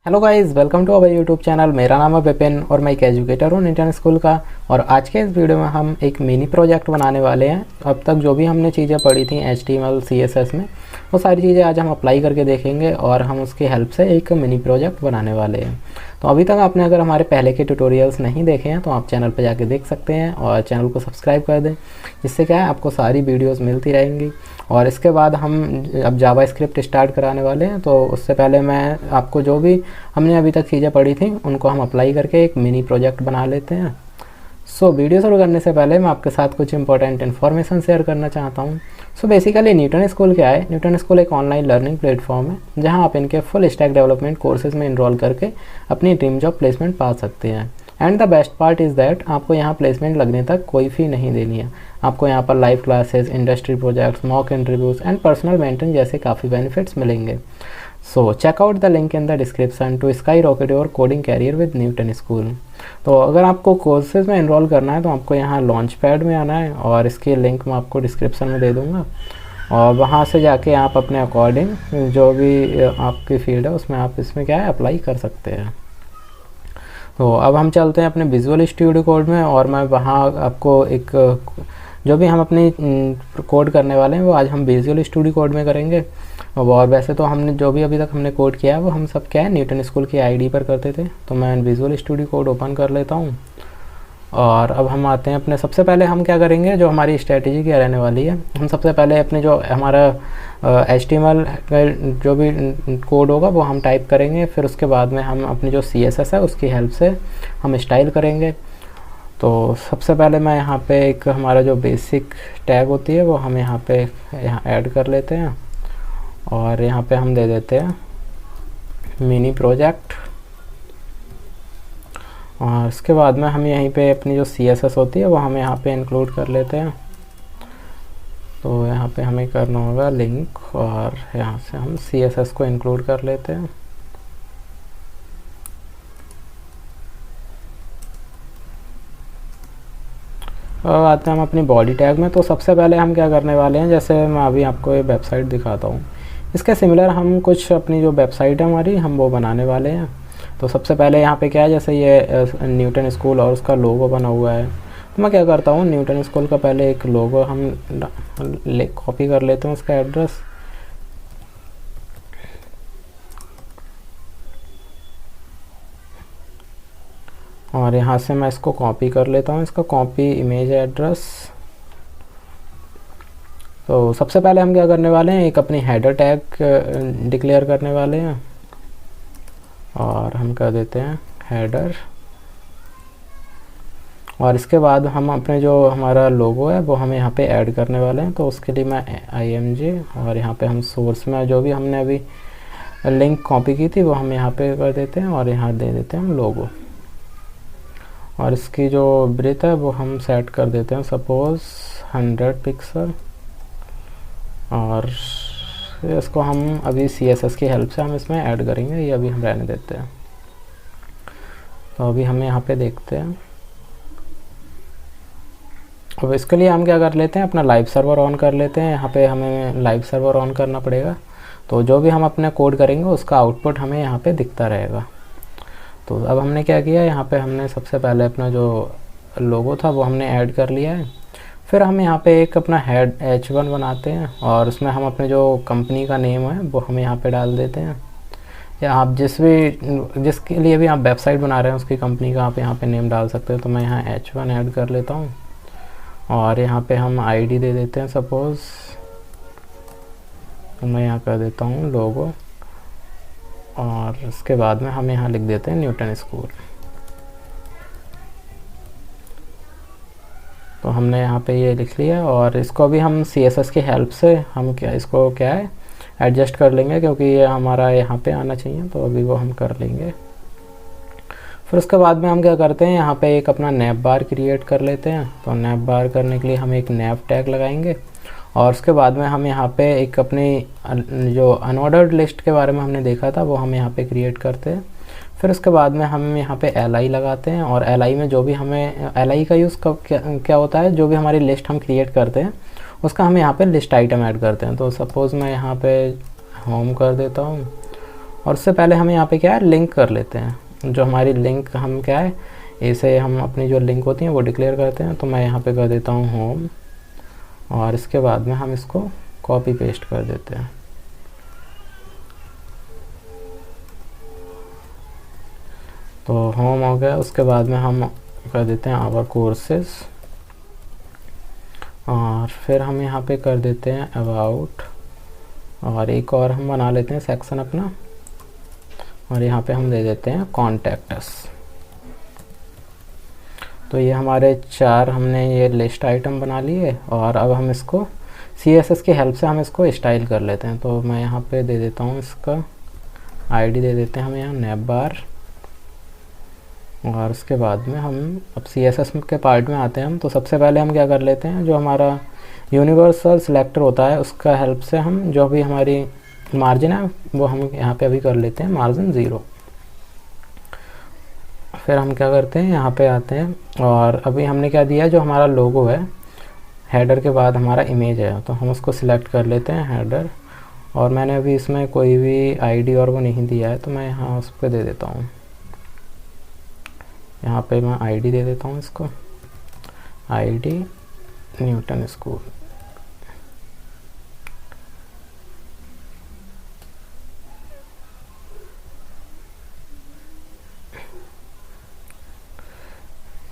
Hello guys, welcome to our YouTube channel. मेरा नाम है विपिन और मैं एक एजुकेटर हूँ इंटरनेट स्कूल का। और आज के इस वीडियो में हम एक मिनी प्रोजेक्ट बनाने वाले हैं। अब तक जो भी हमने चीज़ें पढ़ी थी HTML CSS में, वो सारी चीज़ें आज हम अप्लाई करके देखेंगे और हम उसकी हेल्प से एक मिनी प्रोजेक्ट बनाने वाले हैं। तो अभी तक आपने अगर हमारे पहले के ट्यूटोरियल्स नहीं देखे हैं तो आप चैनल पर जाके देख सकते हैं और चैनल को सब्सक्राइब कर दें। इससे क्या है, आपको सारी वीडियोज़ मिलती रहेंगी। और इसके बाद हम अब जावा स्क्रिप्ट स्टार्ट कराने वाले हैं। तो उससे पहले मैं आपको जो भी हमने अभी तक चीज़ें पढ़ी थी उनको हम अप्लाई करके एक मिनी प्रोजेक्ट बना लेते हैं। वीडियो शुरू करने से पहले मैं आपके साथ कुछ इंपॉर्टेंट इन्फॉर्मेशन शेयर करना चाहता हूँ। बेसिकली न्यूटन स्कूल क्या है? न्यूटन स्कूल एक ऑनलाइन लर्निंग प्लेटफॉर्म है जहाँ आप इनके फुल स्टैक डेवलपमेंट कोर्सेज में इनरोल करके अपनी ड्रीम जॉब प्लेसमेंट पा सकते हैं। And the best part is that आपको यहाँ प्लेसमेंट लगने तक कोई फ़ी नहीं देनी है। आपको यहाँ पर live classes, industry projects, mock interviews and personal mentoring जैसे काफ़ी बेनिफिट्स मिलेंगे। Check out the link in the description to skyrocket your coding career with Newton School. तो अगर आपको कोर्सेज में इनरोल करना है तो आपको यहाँ लॉन्च पैड में आना है और इसकी लिंक मैं आपको डिस्क्रिप्शन में दे दूँगा। और वहाँ से जाके आप अपने अकॉर्डिंग जो भी आपकी फील्ड है उसमें आप इसमें क्या है अप्लाई कर सकते हैं। तो अब हम चलते हैं अपने विजुअल स्टूडियो कोड में और मैं वहाँ आपको एक जो भी हम अपनी कोड करने वाले हैं वो आज हम विजुअल स्टूडियो कोड में करेंगे। और वैसे तो हमने जो भी अभी तक हमने कोड किया है वो हम सब क्या है न्यूटन स्कूल की आईडी पर करते थे। तो मैं विजुअल स्टूडियो कोड ओपन कर लेता हूँ और अब हम आते हैं अपने सबसे पहले हम क्या करेंगे, जो हमारी स्ट्रेटजी क्या रहने वाली है, हम सबसे पहले अपने जो हमारा HTML का जो भी कोड होगा वो हम टाइप करेंगे। फिर उसके बाद में हम अपनी जो CSS है उसकी हेल्प से हम स्टाइल करेंगे। तो सबसे पहले मैं यहाँ पे एक हमारा जो बेसिक टैग होती है वो हम यहाँ ऐड कर लेते हैं और यहाँ पे हम दे देते हैं मिनी प्रोजेक्ट। और इसके बाद में हम यहीं पे अपनी जो CSS होती है वो हम यहाँ पे इंक्लूड कर लेते हैं। तो यहाँ पे हमें करना होगा लिंक और यहाँ से हम CSS को इंक्लूड कर लेते हैं। अब आते हैं हम अपनी बॉडी टैग में। तो सबसे पहले हम क्या करने वाले हैं, जैसे मैं अभी आपको ये वेबसाइट दिखाता हूँ, इसके सिमिलर हम कुछ अपनी जो वेबसाइट है हमारी हम वो बनाने वाले हैं। तो सबसे पहले यहाँ पे क्या है, जैसे ये न्यूटन स्कूल और उसका लोगो बना हुआ है। तो मैं क्या करता हूँ, न्यूटन स्कूल का पहले एक लोगो हम कॉपी कर लेते हैं उसका एड्रेस। और यहाँ से मैं इसको कॉपी कर लेता हूँ, इसका कॉपी इमेज एड्रेस। तो सबसे पहले हम क्या करने वाले हैं, एक अपनी हेडर टैग डिक्लेयर करने वाले हैं और हम कर देते हैं हेडर। और इसके बाद हम अपने जो हमारा लोगो है वो हम यहाँ पे ऐड करने वाले हैं। तो उसके लिए मैं img और यहाँ पे हम सोर्स में जो भी हमने अभी लिंक कॉपी की थी वो हम यहाँ पे कर देते हैं और यहाँ दे देते हैं हम लोगो। और इसकी जो ब्रेथ है वो हम सेट कर देते हैं सपोज़ 100 पिक्सल। और इसको हम अभी CSS की हेल्प से हम इसमें ऐड करेंगे, ये अभी हम रहने देते हैं। तो अभी हम यहाँ पे देखते हैं। अब इसके लिए हम क्या कर लेते हैं, अपना लाइव सर्वर ऑन कर लेते हैं। यहाँ पे हमें लाइव सर्वर ऑन करना पड़ेगा। तो जो भी हम अपना कोड करेंगे उसका आउटपुट हमें यहाँ पे दिखता रहेगा। तो अब हमने क्या किया, यहाँ पे हमने सबसे पहले अपना जो लोगो था वो हमने ऐड कर लिया है। फिर हम यहाँ पे एक अपना हेड H1 बनाते हैं और उसमें हम अपने जो कंपनी का नेम है वो हम यहाँ पे डाल देते हैं। या आप जिसके लिए भी आप वेबसाइट बना रहे हैं उसकी कंपनी का आप यहाँ पे नेम डाल सकते हैं। तो मैं यहाँ H1 ऐड कर लेता हूँ और यहाँ पे हम ID दे देते हैं सपोज़। तो मैं यहाँ कर देता हूँ लोगो और इसके बाद में हम यहाँ लिख देते हैं न्यूटन स्कूल। तो हमने यहाँ पे ये लिख लिया और इसको अभी हम CSS की हेल्प से हम इसको क्या है एडजस्ट कर लेंगे, क्योंकि ये हमारा यहाँ पे आना चाहिए। तो अभी वो हम कर लेंगे। फिर उसके बाद में हम क्या करते हैं, यहाँ पे एक अपना नैप बार क्रिएट कर लेते हैं। तो नैप बार करने के लिए हम एक नैप टैग लगाएंगे और उसके बाद में हम यहाँ पे एक अपनी जो अनऑर्डर्ड लिस्ट के बारे में हमने देखा था वो हम यहाँ पे क्रिएट करते हैं। फिर उसके बाद में हम यहाँ पे li लगाते हैं और li में जो भी हमें li का यूज़ क्या होता है, जो भी हमारी लिस्ट हम क्रिएट करते हैं उसका हम यहाँ पे लिस्ट आइटम ऐड करते हैं। तो सपोज़ मैं यहाँ पे होम कर देता हूँ और उससे पहले हम यहाँ पे क्या है लिंक कर लेते हैं। जो हमारी लिंक हम क्या है ऐसे हम अपनी जो लिंक होती हैं वो डिक्लेयर करते हैं। तो मैं यहाँ पे कर देता हूँ होम, और इसके बाद में हम इसको कॉपी पेस्ट कर देते हैं। तो होम हो गया, उसके बाद में हम कर देते हैं आवर कोर्सेज, और फिर हम यहाँ पे कर देते हैं अबाउट, और एक और हम बना लेते हैं सेक्शन अपना, और यहाँ पे हम दे देते हैं कॉन्टैक्ट अस। तो ये हमारे 4 हमने ये लिस्ट आइटम बना लिए, और अब हम इसको CSS की हेल्प से हम इसको स्टाइल कर लेते हैं। तो मैं यहाँ पे दे देता हूँ इसका आईडी दे देते हैं हम यहाँ नैपबार, और उसके बाद में हम अब CSS के पार्ट में आते हैं हम। तो सबसे पहले हम क्या कर लेते हैं, जो हमारा यूनिवर्सल सिलेक्टर होता है उसका हेल्प से हम जो भी हमारी मार्जिन है वो हम यहाँ पे अभी कर लेते हैं मार्जिन 0। फिर हम क्या करते हैं यहाँ पे आते हैं, और अभी हमने क्या दिया है, जो हमारा लोगो है हेडर के बाद हमारा इमेज है, तो हम उसको सिलेक्ट कर लेते हैं हेडर। और मैंने अभी इसमें कोई भी आईडी और वो नहीं दिया है, तो मैं यहाँ उस पर दे देता हूँ, यहाँ पे मैं आईडी दे देता हूँ इसको, आईडी न्यूटन स्कूल।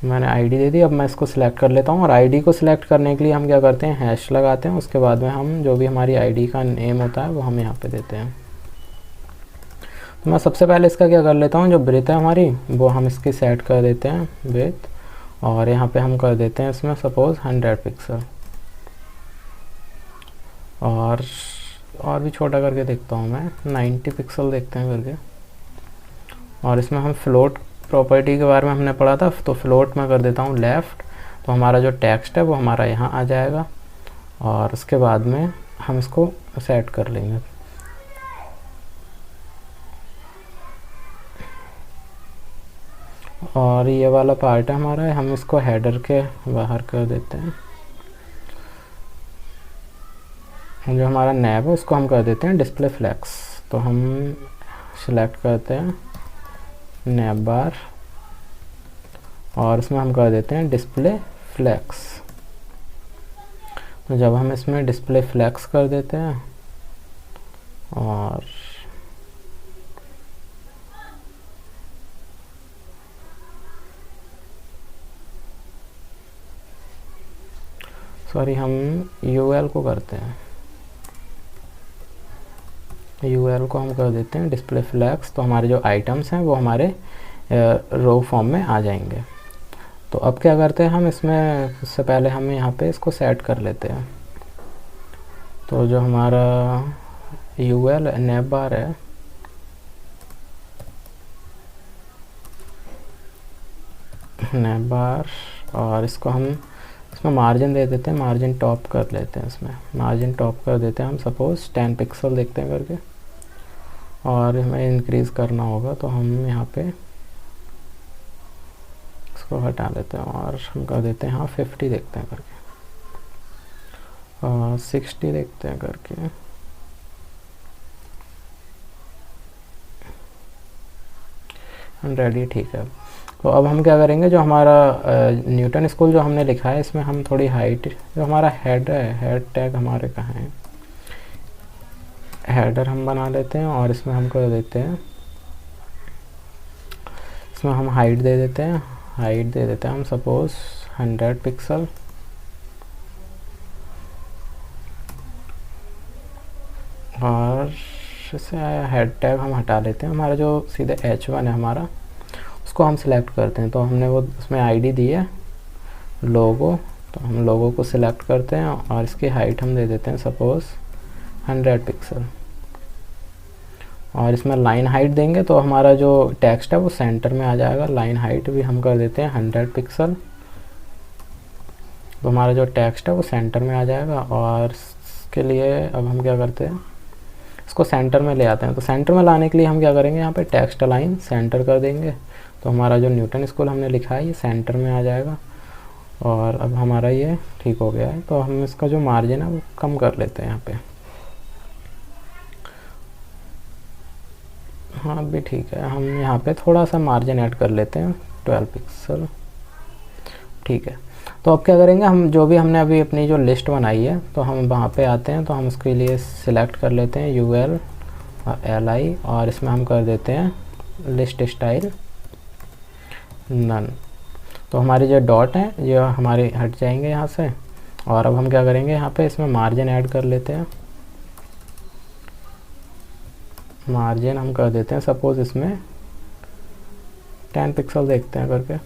मैंने आईडी दे दी। अब मैं इसको सिलेक्ट कर लेता हूँ, और आईडी को सिलेक्ट करने के लिए हम क्या करते हैं हैश लगाते हैं। उसके बाद में हम जो भी हमारी आईडी का नेम होता है वो हम यहाँ पे देते हैं। तो मैं सबसे पहले इसका क्या कर लेता हूँ, जो ब्रेथ है हमारी वो हम इसकी सेट कर देते हैं ब्रेथ, और यहाँ पे हम कर देते हैं इसमें सपोज़ 100 पिक्सल, और भी छोटा करके देखता हूँ मैं 90 पिक्सल देखते हैं करके। और इसमें हम फ्लोट प्रॉपर्टी के बारे में हमने पढ़ा था, तो फ्लोट में कर देता हूँ लेफ़्ट। तो हमारा जो टेक्स्ट है वो हमारा यहाँ आ जाएगा, और उसके बाद में हम इसको सेट कर लेंगे। और ये वाला पार्ट है हमारा, हम इसको हेडर के बाहर कर देते हैं। जो हमारा नैब है उसको हम कर देते हैं डिस्प्ले फ्लैक्स। तो हम सिलेक्ट करते हैं नैब बार, और इसमें हम कर देते हैं डिस्प्ले फ्लैक्स। तो जब हम इसमें डिस्प्ले फ्लैक्स कर देते हैं, और सॉरी हम यूएल को करते हैं, यूएल को हम कर देते हैं डिस्प्ले फ्लैक्स। तो हमारे जो आइटम्स हैं वो हमारे रो फॉर्म में आ जाएंगे। तो अब क्या करते हैं हम इसमें, उससे पहले हम यहाँ पे इसको सेट कर लेते हैं। तो जो हमारा यूएल नैब बार है, नैब बार, और इसको हम इसमें मार्जिन दे देते हैं, मार्जिन टॉप कर लेते हैं। इसमें मार्जिन टॉप कर देते हैं हम सपोज़ 10 पिक्सल देखते हैं करके, और हमें इंक्रीज़ करना होगा तो हम यहाँ पे इसको हटा लेते हैं, और हम कर देते हैं हाँ 50 देखते हैं करके, और 60 देखते हैं करके, रेडी ठीक है। तो अब हम क्या करेंगे, जो हमारा न्यूटन स्कूल जो हमने लिखा है इसमें हम थोड़ी हाइट, जो हमारा हेड है, हेड टैग हमारे कहाँ है, हेडर हम बना लेते हैं, और इसमें हम कर देते हैं, इसमें हम हाइट दे देते हैं, हाइट दे देते हैं हम सपोज़ 100 पिक्सल, और इससे हेड टैग हम हटा लेते हैं। हमारा जो सीधे H1 है हमारा, उसको हम सिलेक्ट करते हैं। तो हमने वो उसमें आईडी दी है लोगो, तो हम लोगो को सिलेक्ट करते हैं, और इसकी हाइट हम दे देते हैं सपोज़ 100 पिक्सल, और इसमें लाइन हाइट देंगे तो हमारा जो टेक्स्ट है वो सेंटर में आ जाएगा। लाइन हाइट भी हम कर देते हैं 100 पिक्सल, तो हमारा जो टेक्स्ट है वो सेंटर में आ जाएगा। और इसके लिए अब हम क्या करते हैं, इसको सेंटर में ले आते हैं। तो सेंटर में लाने के लिए हम क्या करेंगे, यहाँ पे टेक्स्ट लाइन सेंटर कर देंगे, तो हमारा जो न्यूटन स्कूल हमने लिखा है ये सेंटर में आ जाएगा। और अब हमारा ये ठीक हो गया है। तो हम इसका जो मार्जिन है वो कम कर लेते हैं यहाँ पे, हाँ अभी ठीक है, हम यहाँ पे थोड़ा सा मार्जिन ऐड कर लेते हैं 12 पिक्सल, ठीक है। तो अब क्या करेंगे, हम जो भी हमने अभी अपनी जो लिस्ट बनाई है तो हम वहाँ पे आते हैं, तो हम उसके लिए सिलेक्ट कर लेते हैं UL और LI, और इसमें हम कर देते हैं लिस्ट स्टाइल नन। तो हमारे जो डॉट हैं ये हमारे हट जाएंगे यहाँ से। और अब हम क्या करेंगे, यहाँ पे इसमें मार्जिन ऐड कर लेते हैं। मार्जिन हम कर देते हैं सपोज़ इसमें 10 पिक्सल देखते हैं करके।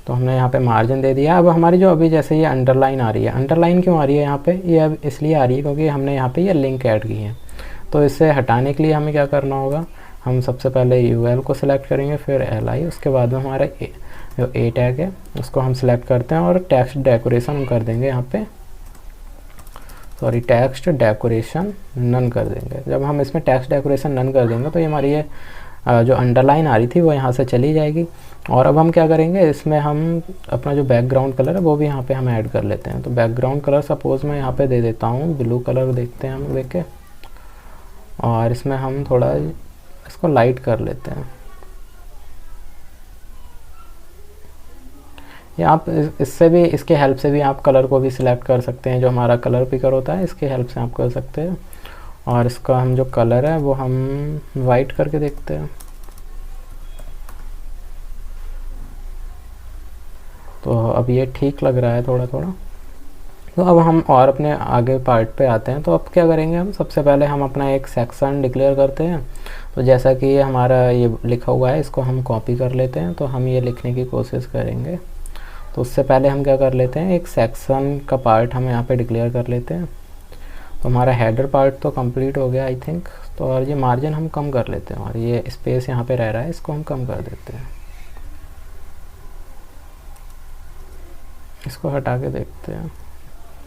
तो हमने यहाँ पे मार्जिन दे दिया। अब हमारी जो अभी जैसे ये अंडरलाइन आ रही है, अंडरलाइन क्यों आ रही है यहाँ पे, ये अब इसलिए आ रही है क्योंकि हमने यहाँ पे ये लिंक ऐड की है। तो इसे हटाने के लिए हमें क्या करना होगा, हम सबसे पहले UL को सिलेक्ट करेंगे, फिर LI, उसके बाद में हमारा जो A टैग है उसको हम सिलेक्ट करते हैं और टेक्स्ट डेकोरेशन हम कर देंगे यहाँ पे, सॉरी टेक्स्ट डेकोरेशन नन कर देंगे। जब हम इसमें टेक्स्ट डेकोरेशन नन कर देंगे तो ये हमारी ये जो अंडरलाइन आ रही थी वो यहाँ से चली जाएगी। और अब हम क्या करेंगे, इसमें हम अपना जो बैकग्राउंड कलर है वो भी यहाँ पे हम ऐड कर लेते हैं। तो बैकग्राउंड कलर सपोज़ मैं यहाँ पे दे देता हूँ ब्लू कलर, देखते हैं हम देख के, और इसमें हम थोड़ा इसको लाइट कर लेते हैं। या आप इससे भी, इसके हेल्प से भी आप कलर को भी सिलेक्ट कर सकते हैं, जो हमारा कलर पिकर होता है इसके हेल्प से आप कर सकते हैं। और इसका हम जो कलर है वो हम वाइट करके देखते हैं। तो अब ये ठीक लग रहा है थोड़ा थोड़ा। तो अब हम और अपने आगे पार्ट पे आते हैं। तो अब क्या करेंगे, हम सबसे पहले हम अपना एक सेक्शन डिक्लेयर करते हैं। तो जैसा कि ये हमारा ये लिखा हुआ है इसको हम कॉपी कर लेते हैं। तो हम ये लिखने की कोशिश करेंगे। तो उससे पहले हम क्या कर लेते हैं, एक सेक्शन का पार्ट हम यहाँ पे डिक्लेयर कर लेते हैं। तो हमारा हेडर पार्ट तो कंप्लीट हो गया आई थिंक। तो और ये मार्जिन हम कम कर लेते हैं, और ये स्पेस यहाँ पे रह रहा है इसको हम कम कर देते हैं। इसको हटा के देखते हैं,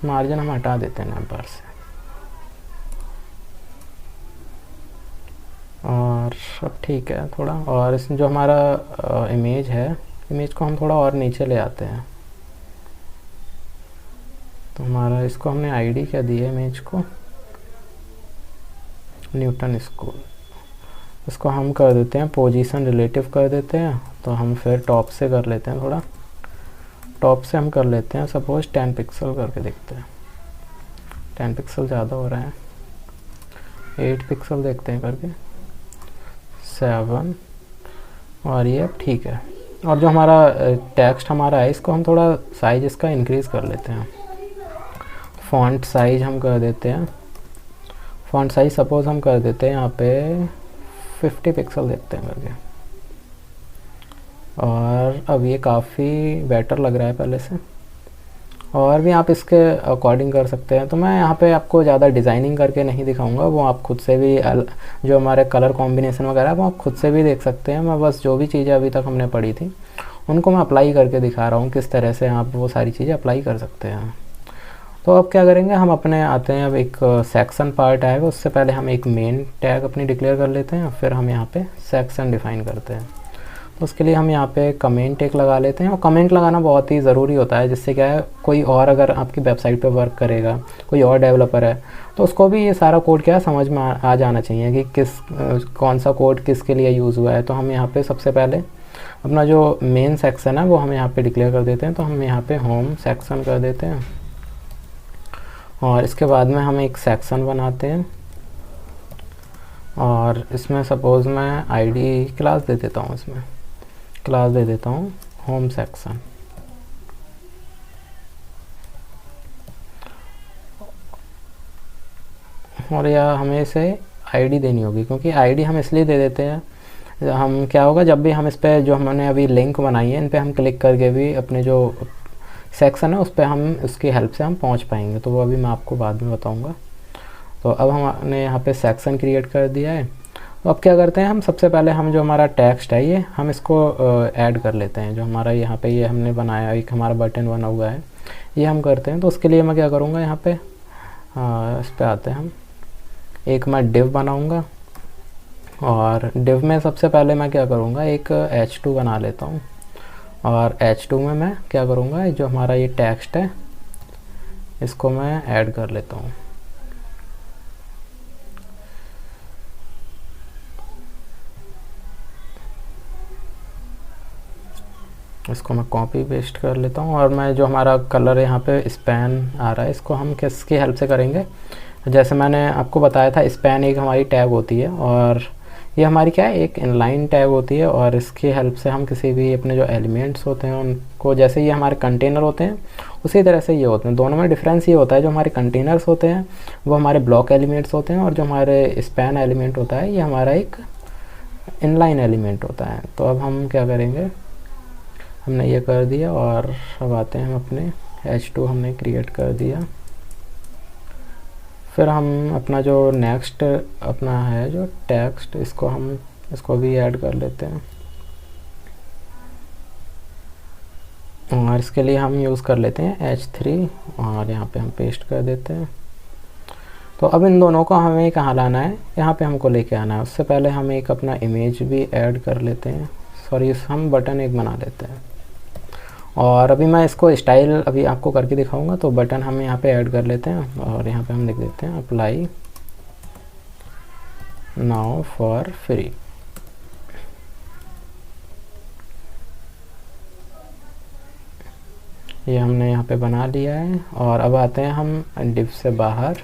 मार्जिन हम हटा देते हैं नेम बार से। और अब ठीक है थोड़ा। और इसमें जो हमारा इमेज है, इमेज को हम थोड़ा और नीचे ले आते हैं। तो हमारा इसको हमने आईडी क्या दी है इमेज को, न्यूटन स्कूल। इसको हम कर देते हैं पोजीशन रिलेटिव कर देते हैं। तो हम फिर टॉप से कर लेते हैं, थोड़ा टॉप से हम कर लेते हैं सपोज 10 पिक्सल करके देखते हैं। 10 पिक्सल ज़्यादा हो रहा है, 8 पिक्सल देखते हैं करके, 7, और ये अब ठीक है। और जो हमारा टेक्स्ट हमारा है इसको हम थोड़ा साइज इसका इंक्रीज़ कर लेते हैं। फ़ॉन्ट साइज हम कर देते हैं, फ़ॉन्ट साइज सपोज़ हम कर देते हैं यहाँ पे 50 पिक्सल देखते हैं करके। और अब ये काफ़ी बेटर लग रहा है पहले से। और भी आप इसके अकॉर्डिंग कर सकते हैं। तो मैं यहाँ पे आपको ज़्यादा डिज़ाइनिंग करके नहीं दिखाऊंगा, वो आप खुद से भी जो हमारे कलर कॉम्बिनेशन वगैरह वो आप खुद से भी देख सकते हैं। मैं बस जो भी चीज़ें अभी तक हमने पढ़ी थी उनको मैं अप्लाई करके दिखा रहा हूँ, किस तरह से आप वो सारी चीज़ें अप्लाई कर सकते हैं। तो अब क्या करेंगे, हम अपने आते हैं, अब एक सेक्शन पार्ट आएगा, उससे पहले हम एक मेन टैग अपनी डिक्लेयर कर लेते हैं, फिर हम यहाँ पे सेक्शन डिफ़ाइन करते हैं। तो उसके लिए हम यहाँ पे कमेंट एक लगा लेते हैं। और कमेंट लगाना बहुत ही ज़रूरी होता है, जिससे क्या है, कोई और अगर आपकी वेबसाइट पे वर्क करेगा, कोई और डेवलपर है, तो उसको भी ये सारा कोड क्या है समझ में आ जाना चाहिए कि कौन सा कोड किसके लिए यूज़ हुआ है। तो हम यहाँ पे सबसे पहले अपना जो मेन सेक्शन है वो हम यहाँ पे डिक्लेयर कर देते हैं। तो हम यहाँ पे होम सेक्शन कर देते हैं, और इसके बाद में हम एक सेक्शन बनाते हैं, और इसमें सपोज़ मैं आईडी क्लास दे देता हूँ, इसमें क्लास दे देता हूँ होम सेक्शन। और या हमें इसे आईडी देनी होगी, क्योंकि आईडी हम इसलिए दे देते हैं, हम क्या होगा जब भी हम इस पर जो हमने अभी लिंक बनाई है इन पर हम क्लिक करके भी अपने जो सेक्शन है उस पर हम उसकी हेल्प से हम पहुंच पाएंगे। तो वो अभी मैं आपको बाद में बताऊंगा। तो अब हमने यहाँ पे सेक्शन क्रिएट कर दिया है। तो अब क्या करते हैं, हम सबसे पहले हम जो हमारा टेक्स्ट है ये हम इसको ऐड कर लेते हैं। जो हमारा यहाँ पे ये हमने बनाया, एक हमारा बटन बना हुआ है, ये हम करते हैं। तो उसके लिए मैं क्या करूँगा, यहाँ पे इस पर आते हैं हम, एक मैं डिव बनाऊँगा, और डिव में सबसे पहले मैं क्या करूँगा, एक H2 बना लेता हूँ। और H2 में मैं क्या करूँगा, जो हमारा ये टेक्स्ट है इसको मैं ऐड कर लेता हूँ। इसको मैं कॉपी पेस्ट कर लेता हूँ और मैं जो हमारा कलर यहाँ पे स्पैन आ रहा है इसको हम किसकी हेल्प से करेंगे। जैसे मैंने आपको बताया था स्पैन एक हमारी टैग होती है और ये हमारी क्या है एक इनलाइन टैग होती है और इसकी हेल्प से हम किसी भी अपने जो एलिमेंट्स होते हैं उनको, जैसे ये हमारे कंटेनर होते हैं उसी तरह से ये होते हैं। दोनों में डिफरेंस ये होता है जो हमारे कंटेनर्स होते हैं वो हमारे ब्लॉक एलिमेंट्स होते हैं और जो हमारे स्पैन एलिमेंट होता है ये हमारा एक इनलाइन एलिमेंट होता है। तो अब हम क्या करेंगे, हमने ये कर दिया और अब आते हैं हम अपने H2 हमने क्रिएट कर दिया। फिर हम अपना जो नेक्स्ट अपना है जो टेक्स्ट इसको भी ऐड कर लेते हैं और इसके लिए हम यूज़ कर लेते हैं H3 और यहाँ पे हम पेस्ट कर देते हैं। तो अब इन दोनों को हमें कहाँ लाना है, यहाँ पे हमको लेके आना है। उससे पहले हम एक अपना इमेज भी ऐड कर लेते हैं, सॉरी हम बटन एक बना लेते हैं और अभी मैं इसको स्टाइल अभी आपको करके दिखाऊंगा। तो बटन हम यहाँ पे ऐड कर लेते हैं और यहाँ पे हम लिख देते हैं अप्लाई नाउ फॉर फ्री। ये हमने यहाँ पे बना लिया है और अब आते हैं हम डिव से बाहर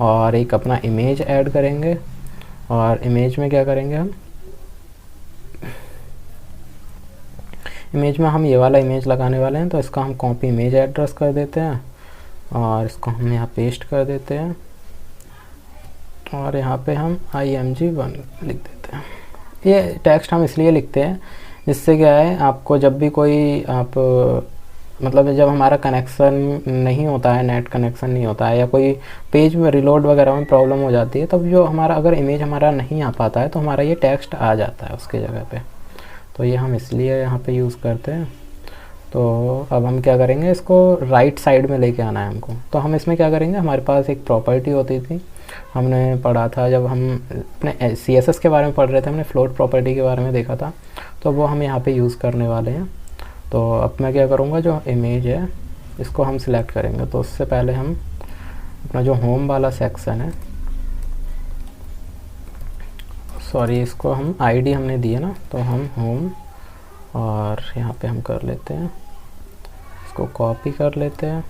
और एक अपना इमेज ऐड करेंगे और इमेज में क्या करेंगे, हम इमेज में हम ये वाला इमेज लगाने वाले हैं। तो इसका हम कॉपी इमेज एड्रेस कर देते हैं और इसको हम यहाँ पेस्ट कर देते हैं और यहाँ पे हम img1 लिख देते हैं। ये टेक्स्ट हम इसलिए लिखते हैं जिससे क्या है आपको जब भी कोई आप मतलब जब हमारा कनेक्शन नहीं होता है, नेट कनेक्शन नहीं होता है या कोई पेज में रिलोड वगैरह में प्रॉब्लम हो जाती है, तब जो हमारा अगर इमेज हमारा नहीं आ पाता है तो हमारा ये टेक्स्ट आ जाता है उसके जगह पे। तो ये हम इसलिए यहाँ पे यूज़ करते हैं। तो अब हम क्या करेंगे, इसको राइट साइड में लेके आना है हमको। तो हम इसमें क्या करेंगे, हमारे पास एक प्रॉपर्टी होती थी, हमने पढ़ा था जब हम अपने CSS के बारे में पढ़ रहे थे, हमने फ्लोट प्रॉपर्टी के बारे में देखा था। तो वो हम यहाँ पे यूज़ करने वाले हैं। तो अब मैं क्या करूँगा, जो इमेज है इसको हम सिलेक्ट करेंगे। तो उससे पहले हम अपना जो होम वाला सेक्शन है, सॉरी इसको हम आईडी हमने दिया ना, तो हम होम और यहाँ पे हम कर लेते हैं, इसको कॉपी कर लेते हैं,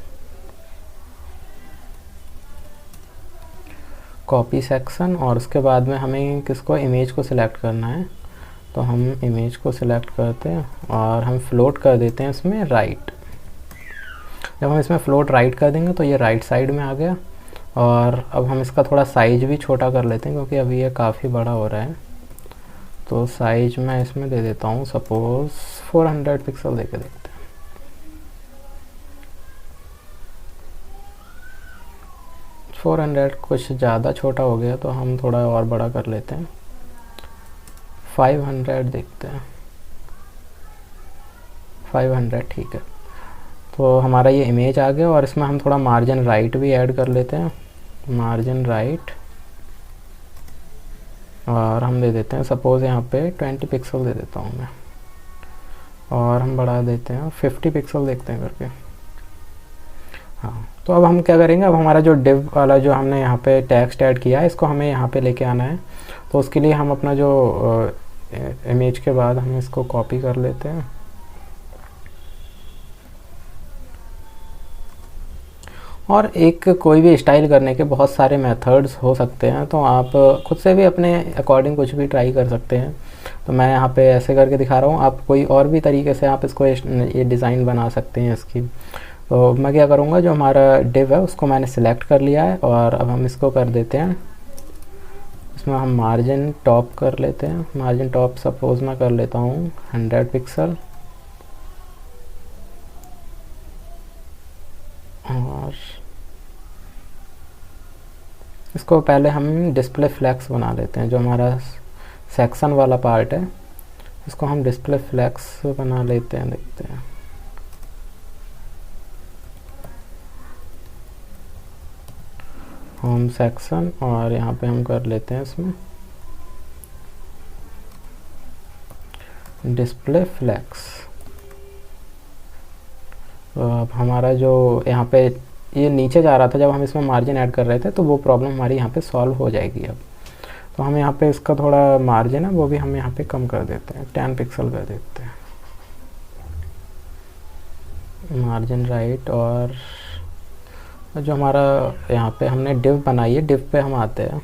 कॉपी सेक्शन और उसके बाद में हमें किसको इमेज को सिलेक्ट करना है। तो हम इमेज को सिलेक्ट करते हैं और हम फ्लोट कर देते हैं इसमें राइट। जब हम इसमें फ्लोट राइट कर देंगे तो ये राइट साइड में आ गया। और अब हम इसका थोड़ा साइज भी छोटा कर लेते हैं क्योंकि अभी ये काफ़ी बड़ा हो रहा है। तो साइज मैं इसमें दे देता हूँ सपोज़ 400 पिक्सल दे के देखते हैं। — 400 कुछ ज़्यादा छोटा हो गया तो हम थोड़ा और बड़ा कर लेते हैं, 500 देखते हैं, 500 ठीक है। तो हमारा ये इमेज आ गया और इसमें हम थोड़ा मार्जिन राइट भी ऐड कर लेते हैं, मार्जिन राइट, और हम दे देते हैं सपोज़ यहाँ पे 20 पिक्सल दे देता हूँ मैं, और हम बढ़ा देते हैं 50 पिक्सल देखते हैं करके। हाँ, तो अब हम क्या करेंगे, अब हमारा जो डिव वाला जो हमने यहाँ पे टेक्स्ट ऐड किया है इसको हमें यहाँ पे लेके आना है। तो उसके लिए हम अपना जो इमेज के बाद हम इसको कॉपी कर लेते हैं और एक कोई भी स्टाइल करने के बहुत सारे मेथड्स हो सकते हैं, तो आप खुद से भी अपने अकॉर्डिंग कुछ भी ट्राई कर सकते हैं। तो मैं यहाँ पे ऐसे करके दिखा रहा हूँ, आप कोई और भी तरीके से आप इसको ये डिज़ाइन बना सकते हैं इसकी। तो मैं क्या करूँगा, जो हमारा डिव है उसको मैंने सिलेक्ट कर लिया है और अब हम इसको कर देते हैं, इसमें हम मार्जिन टॉप कर लेते हैं। मार्जिन टॉप सपोज़ मैं कर लेता हूँ 100 पिक्सल, और इसको पहले हम डिस्प्ले फ्लैक्स बना लेते हैं। जो हमारा सेक्शन वाला पार्ट है इसको हम डिस्प्ले फ्लैक्स बना लेते हैं, देखते हैं। होम सेक्शन और यहाँ पे हम कर लेते हैं इसमें डिस्प्ले फ्लैक्स। तो अब हमारा जो यहाँ पे ये नीचे जा रहा था जब हम इसमें मार्जिन ऐड कर रहे थे, तो वो प्रॉब्लम हमारी यहाँ पे सॉल्व हो जाएगी अब। तो हम यहाँ पे इसका थोड़ा मार्जिन है वो भी हम यहाँ पे कम कर देते हैं, 10 पिक्सल कर देते हैं। मार्जिन राइट, और जो हमारा यहाँ पे हमने डिव बनाई है, डिव पे हम आते हैं,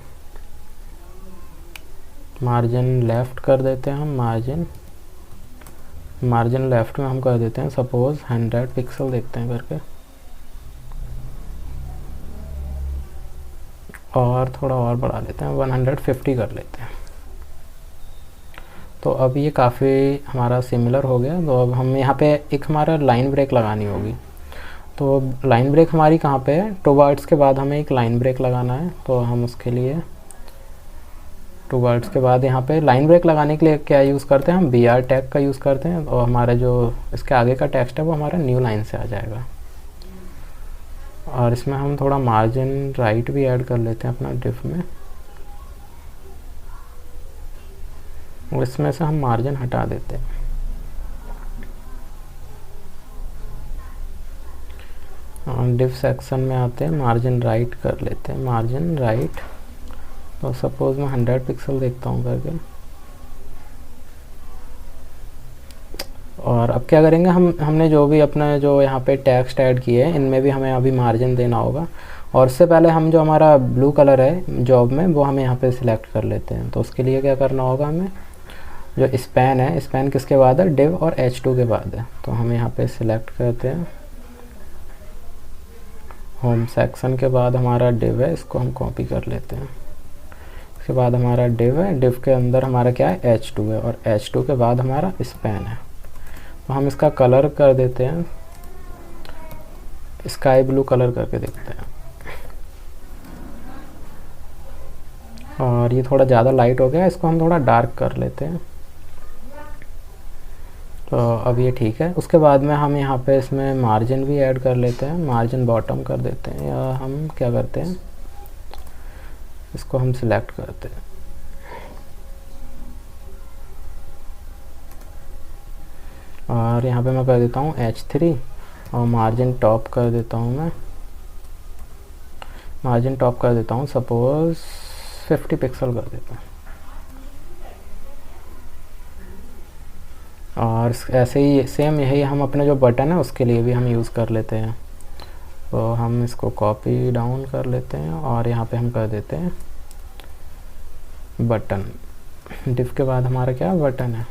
मार्जिन लेफ़्ट कर देते हैं हम, मार्जिन लेफ़्ट में हम कर देते हैं सपोज़ 100 पिक्सल, देखते हैं करके, और थोड़ा और बढ़ा लेते हैं, 150 कर लेते हैं। तो अब ये काफ़ी हमारा सिमिलर हो गया। तो अब हम यहाँ पे एक हमारा लाइन ब्रेक लगानी होगी। तो लाइन ब्रेक हमारी कहाँ पे है, 2 वर्ड्स के बाद हमें एक लाइन ब्रेक लगाना है। तो हम उसके लिए 2 वर्ड्स के बाद यहाँ पे लाइन ब्रेक लगाने के लिए क्या यूज़ करते हैं, हम BR टैग का यूज़ करते हैं, और हमारा जो इसके आगे का टेक्स्ट है वो हमारा न्यू लाइन से आ जाएगा। और इसमें हम थोड़ा मार्जिन राइट भी ऐड कर लेते हैं अपना डिफ में, और इसमें से हम मार्जिन हटा देते हैं। और डिफ सेक्शन में आते हैं, मार्जिन राइट कर लेते हैं, मार्जिन राइट, तो सपोज़ मैं 100 पिक्सल देखता हूँ करके। और अब क्या करेंगे, हमने जो भी अपने जो यहाँ पे टेक्स्ट ऐड किए हैं इनमें भी हमें अभी मार्जिन देना होगा। और उससे पहले हम जो हमारा ब्लू कलर है जॉब में वो हमें यहाँ पे सिलेक्ट कर लेते हैं। तो उसके लिए क्या करना होगा, हमें जो स्पैन है, स्पैन किसके बाद है, डिव और H2 के बाद है। तो हम यहाँ पे सिलेक्ट करते हैं, होम सेक्शन के बाद हमारा डिव है, इसको हम कॉपी कर लेते हैं। इसके बाद हमारा डिव है, डिव के अंदर हमारा क्या है, H2 है, और H2 के बाद हमारा स्पैन है। तो हम इसका कलर कर देते हैं स्काई ब्लू कलर करके देखते हैं। और ये थोड़ा ज़्यादा लाइट हो गया, इसको हम थोड़ा डार्क कर लेते हैं। तो अब ये ठीक है। उसके बाद में हम यहाँ पे इसमें मार्जिन भी ऐड कर लेते हैं, मार्जिन बॉटम कर देते हैं, या हम क्या करते हैं, इसको हम सिलेक्ट करते हैं, और यहाँ पे मैं कर देता हूँ H3, और मार्जिन टॉप कर देता हूँ, मैं मार्जिन टॉप कर देता हूँ सपोज़ 50 पिक्सल कर देता हूँ। और ऐसे ही सेम यही हम अपने जो बटन है उसके लिए भी हम यूज़ कर लेते हैं। तो हम इसको कॉपी डाउन कर लेते हैं, और यहाँ पे हम कर देते हैं बटन, डिफ के बाद हमारा क्या बटन है।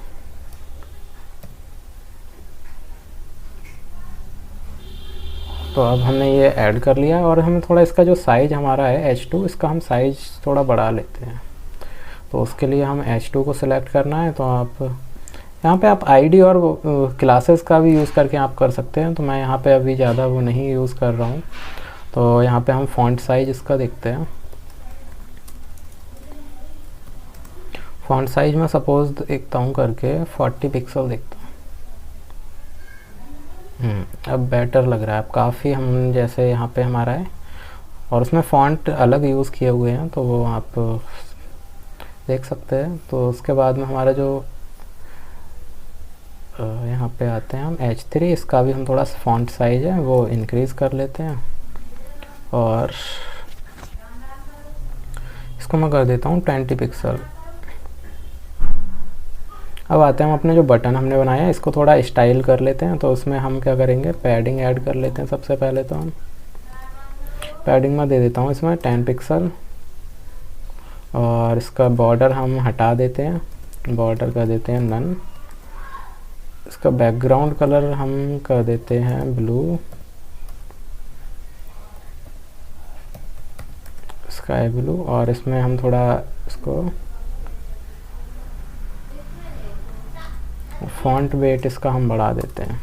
तो अब हमने ये ऐड कर लिया, और हमें थोड़ा इसका जो साइज़ हमारा है H2, इसका हम साइज़ थोड़ा बढ़ा लेते हैं। तो उसके लिए हम H2 को सिलेक्ट करना है। तो आप यहाँ पे आप ID और क्लासेस का भी यूज़ करके आप कर सकते हैं। तो मैं यहाँ पे अभी ज़्यादा वो नहीं यूज़ कर रहा हूँ। तो यहाँ पे हम फ़ॉन्ट साइज़ इसका देखते हैं। फ़ॉन्ट साइज़ में सपोज़ देखता हूँ करके 40 पिक्सल देखता हूँ। अब बेटर लग रहा है, अब काफ़ी हम जैसे यहाँ पे हमारा है, और उसमें फ़ॉन्ट अलग यूज़ किए हुए हैं, तो वो आप देख सकते हैं। तो उसके बाद में हमारा जो यहाँ पे आते हैं हम H3, इसका भी हम थोड़ा फ़ॉन्ट साइज़ है वो इंक्रीज़ कर लेते हैं, और इसको मैं कर देता हूँ 20 पिक्सल। अब आते हैं हम अपने जो बटन हमने बनाया है इसको थोड़ा स्टाइल कर लेते हैं। तो उसमें हम क्या करेंगे, पैडिंग ऐड कर लेते हैं। सबसे पहले तो हम पैडिंग में दे देता हूँ इसमें 10 पिक्सल, और इसका बॉर्डर हम हटा देते हैं, बॉर्डर कर देते हैं नन। इसका बैकग्राउंड कलर हम कर देते हैं ब्लू, स्काई ब्लू, और इसमें हम थोड़ा इसको फ़ॉन्ट वेट इसका हम बढ़ा देते हैं।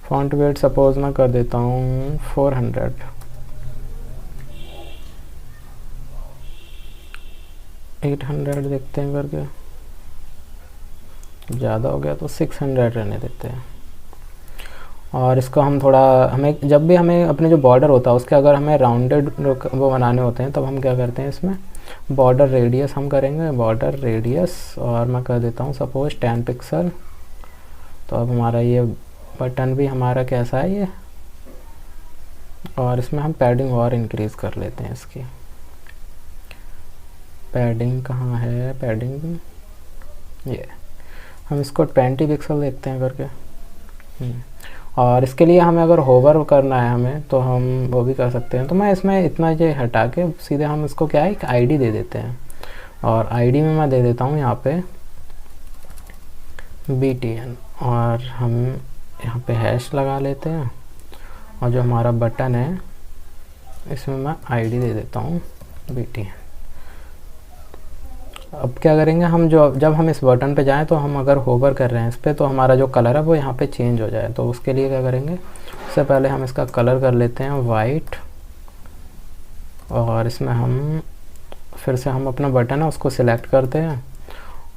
फ़ॉन्ट वेट सपोज़ मैं कर देता हूँ 400, 800 देखते हैं करके, ज़्यादा हो गया तो 600 रहने देते हैं। और इसको हम थोड़ा, हमें जब भी हमें अपने जो बॉर्डर होता है उसके अगर हमें राउंडेड वो बनाने होते हैं तब हम क्या करते हैं, इसमें बॉर्डर रेडियस हम करेंगे, बॉर्डर रेडियस, और मैं कर देता हूँ सपोज़ 10 पिक्सल। तो अब हमारा ये बटन भी हमारा कैसा है ये, और इसमें हम पैडिंग और इंक्रीज़ कर लेते हैं। इसकी पैडिंग कहाँ है, पैडिंग ये हम इसको 20 पिक्सल देखते हैं करके। और इसके लिए हमें अगर होवर करना है हमें तो हम वो भी कर सकते हैं। तो मैं इसमें इतना ये हटा के सीधे हम इसको क्या है एक आईडी दे देते हैं, और आईडी में मैं दे देता हूँ यहाँ पे BTN, और हम यहाँ पे हैश लगा लेते हैं, और जो हमारा बटन है इसमें मैं आईडी दे देता हूँ BTN। अब क्या करेंगे हम, जब हम इस बटन पे जाएं तो हम अगर होवर कर रहे हैं इस पर तो हमारा जो कलर है वो यहाँ पे चेंज हो जाए। तो उसके लिए क्या करेंगे, उससे पहले हम इसका कलर कर लेते हैं वाइट, और इसमें हम फिर से हम अपना बटन है उसको सिलेक्ट करते हैं,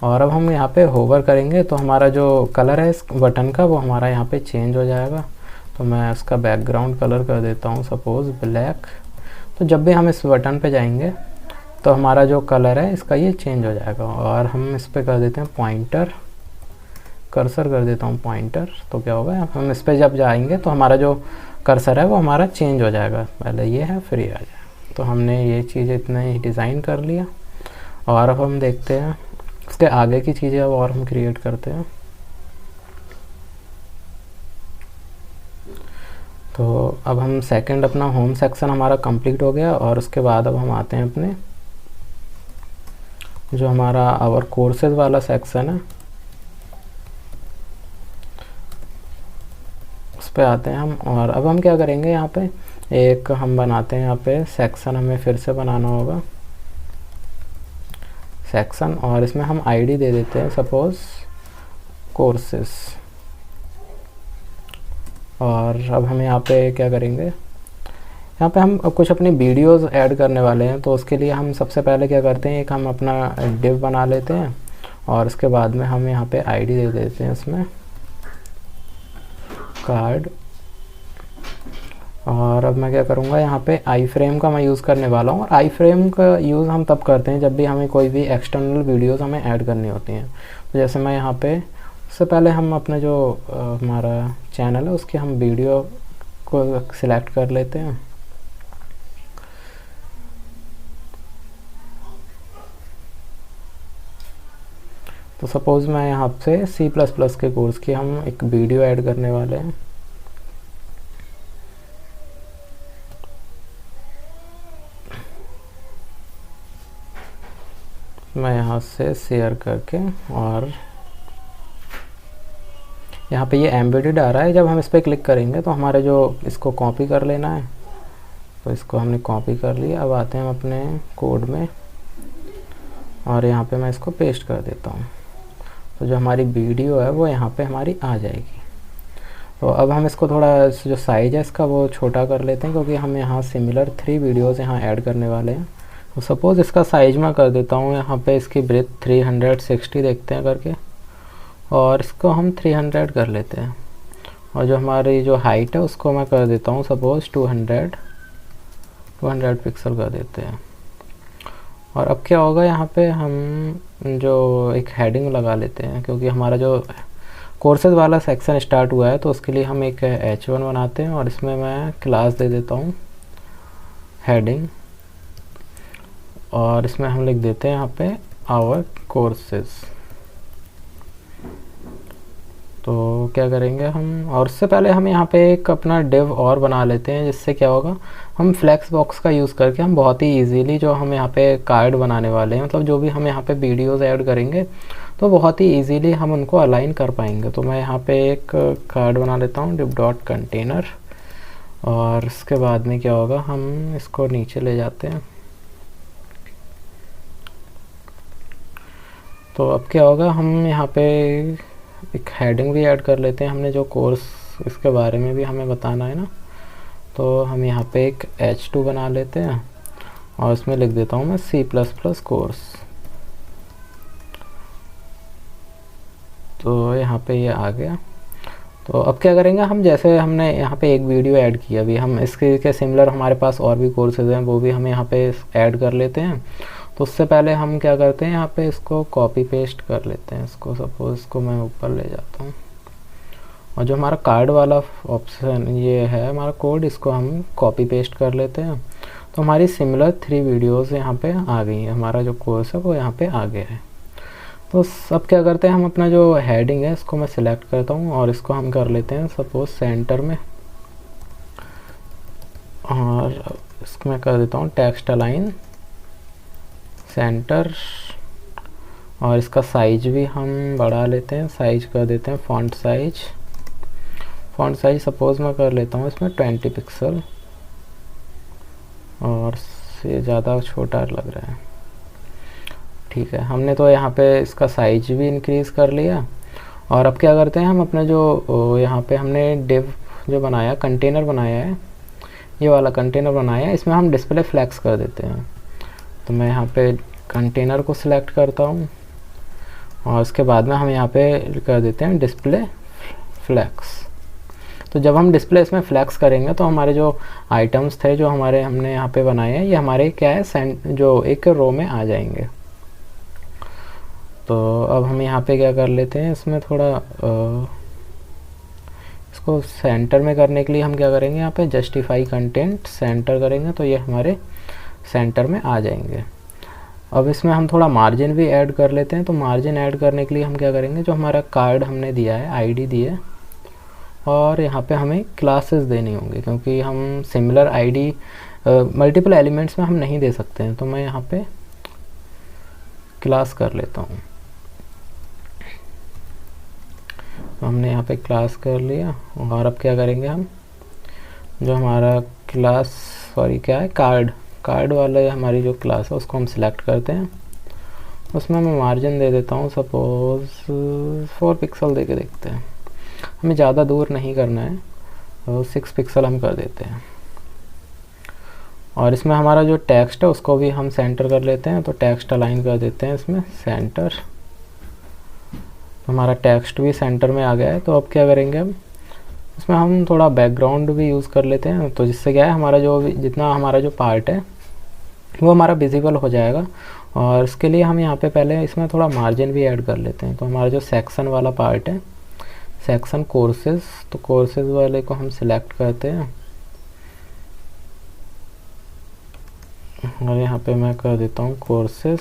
और अब हम यहाँ पे होवर करेंगे तो हमारा जो कलर है इस बटन का वो हमारा यहाँ पे चेंज हो जाएगा। तो मैं उसका बैकग्राउंड कलर कर देता हूँ सपोज़ ब्लैक। तो जब भी हम इस बटन पे जाएंगे तो हमारा जो कलर है इसका ये चेंज हो जाएगा। और हम इस पर कर देते हैं पॉइंटर, कर्सर कर देता हूँ पॉइंटर। तो क्या होगा, हम इस पर जब जाएंगे तो हमारा जो कर्सर है वो हमारा चेंज हो जाएगा, पहले ये है फिर ये आ जाएगा। तो हमने ये चीज़ इतना ही डिज़ाइन कर लिया, और अब हम देखते हैं उसके आगे की चीज़ें अब और हम क्रिएट करते हैं। तो अब हम सेकंड अपना होम सेक्शन हमारा कंप्लीट हो गया, और उसके बाद अब हम आते हैं अपने जो हमारा आवर कोर्सेज वाला सेक्शन है उस पे आते हैं हम। और अब हम क्या करेंगे, यहाँ पे एक हम बनाते हैं, यहाँ पे सेक्शन हमें फिर से बनाना होगा सेक्शन, और इसमें हम आईडी दे देते हैं सपोज़ कोर्सेज। और अब हम यहाँ पे क्या करेंगे, यहाँ पे हम कुछ अपनी वीडियोस ऐड करने वाले हैं। तो उसके लिए हम सबसे पहले क्या करते हैं, एक हम अपना डिव बना लेते हैं, और उसके बाद में हम यहाँ पे आईडी दे देते हैं इसमें कार्ड। और अब मैं क्या करूँगा, यहाँ पे आई फ्रेम का मैं यूज़ करने वाला हूँ। और आई फ्रेम का यूज़ हम तब करते हैं जब भी हमें कोई भी एक्सटर्नल वीडियोस हमें ऐड करनी होती हैं। तो जैसे मैं यहाँ पे उससे पहले हम अपने जो हमारा चैनल है उसकी हम वीडियो को सिलेक्ट कर लेते हैं। तो सपोज़ मैं यहाँ से C++ के कोर्स की हम एक वीडियो ऐड करने वाले हैं। मैं यहाँ से शेयर करके, और यहाँ पे ये एम्बेडेड आ रहा है। जब हम इस पर क्लिक करेंगे तो हमारे जो इसको कॉपी कर लेना है, तो इसको हमने कॉपी कर लिया। अब आते हैं हम अपने कोड में, और यहाँ पे मैं इसको पेस्ट कर देता हूँ। तो जो हमारी वीडियो है वो यहाँ पे हमारी आ जाएगी। तो अब हम इसको थोड़ा जो साइज़ है इसका वो छोटा कर लेते हैं, क्योंकि हम यहाँ सिमिलर 3 वीडियोज़ यहाँ ऐड करने वाले हैं। तो सपोज़ इसका साइज़ मैं कर देता हूँ यहाँ पे, इसकी ब्रेथ 360 देखते हैं करके, और इसको हम 300 कर लेते हैं। और जो हमारी जो हाइट है उसको मैं कर देता हूँ सपोज़ 200 पिक्सल कर देते हैं। और अब क्या होगा, यहाँ पे हम जो एक हेडिंग लगा लेते हैं, क्योंकि हमारा जो कोर्सेज वाला सेक्शन स्टार्ट हुआ है तो उसके लिए हम एक H1 बनाते हैं, और इसमें मैं क्लास दे देता हूँ हेडिंग, और इसमें हम लिख देते हैं यहाँ पे आवर कोर्सेज। तो क्या करेंगे हम, और उससे पहले हम यहाँ पे एक अपना डिव और बना लेते हैं, जिससे क्या होगा, हम फ्लेक्स बॉक्स का यूज़ करके हम बहुत ही इजीली जो हम यहाँ पे कार्ड बनाने वाले हैं, मतलब जो भी हम यहाँ पे वीडियोस ऐड करेंगे तो बहुत ही इजीली हम उनको अलाइन कर पाएंगे। तो मैं यहाँ पे एक कार्ड बना लेता हूँ div डॉट कंटेनर, और इसके बाद में क्या होगा, हम इसको नीचे ले जाते हैं। तो अब क्या होगा, हम यहाँ पे एक हेडिंग भी ऐड कर लेते हैं, हमने जो कोर्स इसके बारे में भी हमें बताना है ना। तो हम यहाँ पे एक H2 बना लेते हैं, और इसमें लिख देता हूँ मैं C++ कोर्स। तो यहाँ पे ये आ गया। तो अब क्या करेंगे हम, जैसे हमने यहाँ पे एक वीडियो ऐड किया, अभी हम इसके के सिमिलर हमारे पास और भी कोर्सेज हैं वो भी हम यहाँ पे ऐड कर लेते हैं। तो उससे पहले हम क्या करते हैं, यहाँ पे इसको कॉपी पेस्ट कर लेते हैं। इसको सपोज इसको मैं ऊपर ले जाता हूँ, और जो हमारा कार्ड वाला ऑप्शन ये है हमारा कोड, इसको हम कॉपी पेस्ट कर लेते हैं। तो हमारी सिमिलर 3 वीडियोज़ यहाँ पे आ गई हैं, हमारा जो कोर्स है वो यहाँ पे आ गया है। तो अब क्या करते हैं, हम अपना जो हेडिंग है इसको मैं सिलेक्ट करता हूँ और इसको हम कर लेते हैं सपोज सेंटर में, और इसको मैं कर देता हूँ टेक्स्ट अलाइन सेंटर, और इसका साइज भी हम बढ़ा लेते हैं, साइज कर देते हैं फ़ॉन्ट साइज सपोज़ मैं कर लेता हूँ इसमें 20 पिक्सल, और से ज़्यादा छोटा लग रहा है। ठीक है, हमने तो यहाँ पे इसका साइज भी इंक्रीज़ कर लिया। और अब क्या करते हैं, हम अपना जो यहाँ पे हमने डिव जो बनाया, कंटेनर बनाया है, ये वाला कंटेनर बनाया है, इसमें हम डिस्प्ले फ्लैक्स कर देते हैं। तो मैं यहाँ पे कंटेनर को सिलेक्ट करता हूँ और उसके बाद में हम यहाँ पे कर देते हैं डिस्प्ले फ्लैक्स। तो जब हम डिस्प्ले इसमें फ्लैक्स करेंगे तो हमारे जो आइटम्स थे जो हमने यहाँ पे बनाए हैं, ये हमारे क्या है जो एक रो में आ जाएंगे। तो अब हम यहाँ पे क्या कर लेते हैं, इसमें थोड़ा इसको सेंटर में करने के लिए हम क्या करेंगे, यहाँ पे जस्टिफाई कंटेंट सेंटर करेंगे तो ये हमारे सेंटर में आ जाएंगे। अब इसमें हम थोड़ा मार्जिन भी ऐड कर लेते हैं। तो मार्जिन ऐड करने के लिए हम क्या करेंगे, जो हमारा कार्ड हमने दिया है, आईडी दी है, और यहाँ पे हमें क्लासेस देनी होंगी, क्योंकि हम सिमिलर आईडी मल्टीपल एलिमेंट्स में हम नहीं दे सकते हैं। तो मैं यहाँ पे क्लास कर लेता हूँ। तो हमने यहाँ पे क्लास कर लिया, और अब क्या करेंगे, हम जो हमारा क्लास क्या है, कार्ड वाला हमारी जो क्लास है उसको हम सिलेक्ट करते हैं। उसमें मैं मार्जिन दे देता हूँ सपोज़ 4 पिक्सल दे के देखते हैं, हमें ज़्यादा दूर नहीं करना है, तो 6 पिक्सल हम कर देते हैं। और इसमें हमारा जो टेक्स्ट है उसको भी हम सेंटर कर लेते हैं। तो टेक्स्ट अलाइन कर देते हैं इसमें सेंटर, तो हमारा टेक्स्ट भी सेंटर में आ गया है। तो अब क्या करेंगे, हम इसमें हम थोड़ा बैकग्राउंड भी यूज़ कर लेते हैं, तो जिससे क्या है, हमारा जो जितना हमारा जो पार्ट है वो हमारा विजिबल हो जाएगा। और इसके लिए हम यहाँ पे पहले इसमें थोड़ा मार्जिन भी ऐड कर लेते हैं। तो हमारा जो सेक्शन वाला पार्ट है, सेक्शन कोर्सेज, तो कोर्सेज वाले को हम सिलेक्ट करते हैं, और यहाँ पे मैं कर देता हूँ कोर्सेज,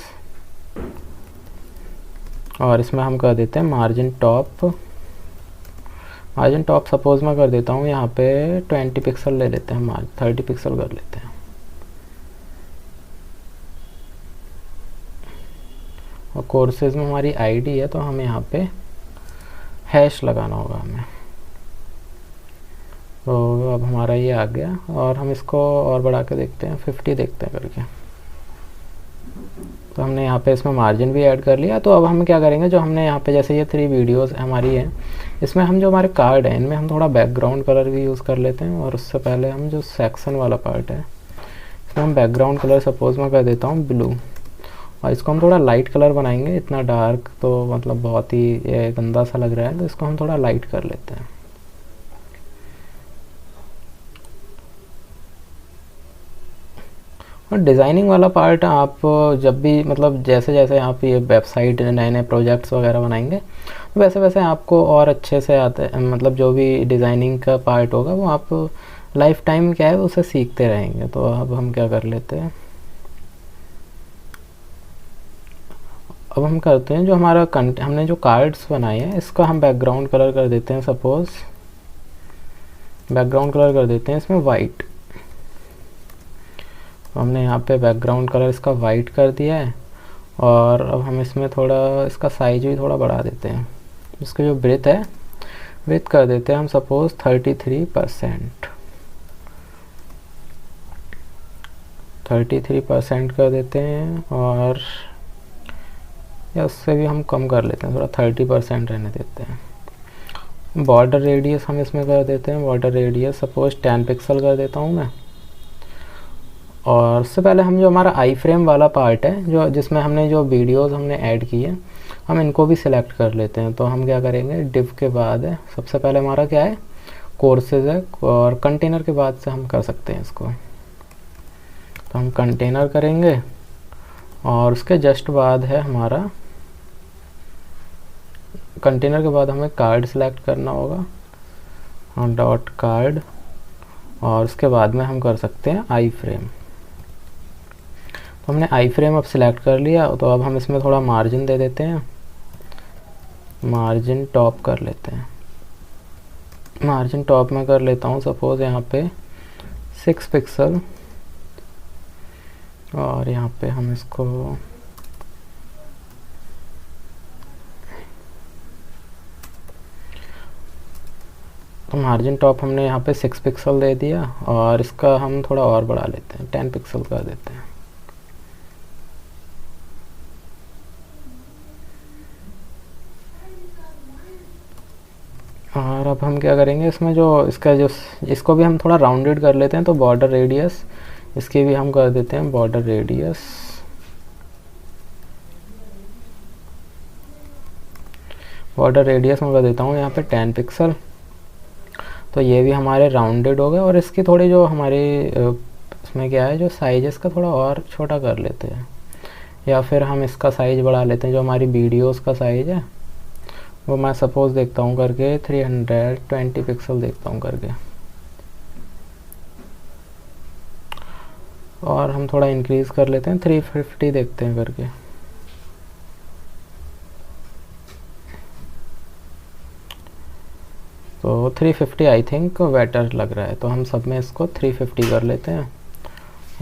और इसमें हम कर देते हैं मार्जिन टॉप सपोज मैं कर देता हूँ यहाँ पे 20 पिक्सल ले लेते हैं, 30 पिक्सल कर लेते हैं। और कोर्सेज में हमारी आईडी है, तो हमें यहाँ पे हैश लगाना होगा हमें। तो अब हमारा ये आ गया, और हम इसको और बढ़ा के देखते हैं, 50 देखते हैं करके। तो हमने यहाँ पे इसमें मार्जिन भी ऐड कर लिया। तो अब हम क्या करेंगे, जो हमने यहाँ पे जैसे ये 3 वीडियोस हमारी हैं, इसमें हम जो हमारे कार्ड हैं इनमें हम थोड़ा बैकग्राउंड कलर भी यूज़ कर लेते हैं। और उससे पहले हम जो सेक्शन वाला पार्ट है इसमें हम बैकग्राउंड कलर सपोज मैं कर देता हूँ ब्लू, और इसको हम थोड़ा लाइट कलर बनाएंगे। इतना डार्क तो मतलब बहुत ही गंदा सा लग रहा है, तो इसको हम थोड़ा लाइट कर लेते हैं। और डिज़ाइनिंग वाला पार्ट आप जब भी मतलब जैसे जैसे आप ये वेबसाइट नए नए प्रोजेक्ट्स वगैरह बनाएंगे, वैसे वैसे आपको और अच्छे से आते, मतलब जो भी डिज़ाइनिंग का पार्ट होगा वो आप लाइफ टाइम क्या है उसे सीखते रहेंगे। तो अब हम क्या कर लेते हैं, अब हम करते हैं जो हमारा हमने जो कार्ड्स बनाए हैं इसका हम बैकग्राउंड कलर कर देते हैं। सपोज़ बैकग्राउंड कलर कर देते हैं इसमें वाइट। तो हमने यहाँ पे बैकग्राउंड कलर इसका वाइट कर दिया है, और अब हम इसमें थोड़ा इसका साइज भी थोड़ा बढ़ा देते हैं। इसका जो ब्रेथ है, ब्रेथ कर देते हैं हम सपोज़ 33% कर देते हैं, और या उससे भी हम कम कर लेते हैं, थोड़ा 30% रहने देते हैं। बॉर्डर रेडियस हम इसमें कर देते हैं, बॉर्डर रेडियस सपोज़ 10 पिक्सल कर देता हूँ मैं। और उससे पहले हम जो हमारा आई फ्रेम वाला पार्ट है, जो जिसमें हमने जो वीडियोस हमने ऐड की है, हम इनको भी सिलेक्ट कर लेते हैं। तो हम क्या करेंगे, डिव के बाद है सबसे पहले हमारा क्या है, कोर्सेज है, और कंटेनर के बाद से हम कर सकते हैं इसको। तो हम कंटेनर करेंगे, और उसके जस्ट बाद है हमारा कंटेनर के बाद हमें कार्ड सेलेक्ट करना होगा, और डॉट कार्ड, और उसके बाद में हम कर सकते हैं आई फ्रेम। तो हमने आई फ्रेम अब सिलेक्ट कर लिया। तो अब हम इसमें थोड़ा मार्जिन दे देते हैं, मार्जिन टॉप कर लेते हैं। मार्जिन टॉप में कर लेता हूँ सपोज़ यहाँ पे 6 पिक्सल, और यहाँ पे हम इसको तो मार्जिन टॉप हमने यहाँ पे 6 पिक्सल दे दिया, और इसका हम थोड़ा और बढ़ा लेते हैं, 10 पिक्सल कर देते हैं। और अब हम क्या करेंगे, इसमें जो इसका जो इसको भी हम थोड़ा राउंडेड कर लेते हैं, तो बॉर्डर रेडियस इसके भी हम कर देते हैं बॉर्डर रेडियस। बॉर्डर रेडियस में कर देता हूँ यहाँ पे 10 पिक्सल। तो ये भी हमारे राउंडेड हो गए, और इसकी थोड़ी जो हमारी इसमें क्या है, जो साइज इसका थोड़ा और छोटा कर लेते हैं, या फिर हम इसका साइज़ बढ़ा लेते हैं। जो हमारी वीडियोस का साइज़ है वो मैं सपोज़ देखता हूँ करके 320 पिक्सल देखता हूँ करके, और हम थोड़ा इंक्रीज़ कर लेते हैं 350 देखते हैं करके। तो 350 आई थिंक बेटर लग रहा है, तो हम सब में इसको 350 कर लेते हैं,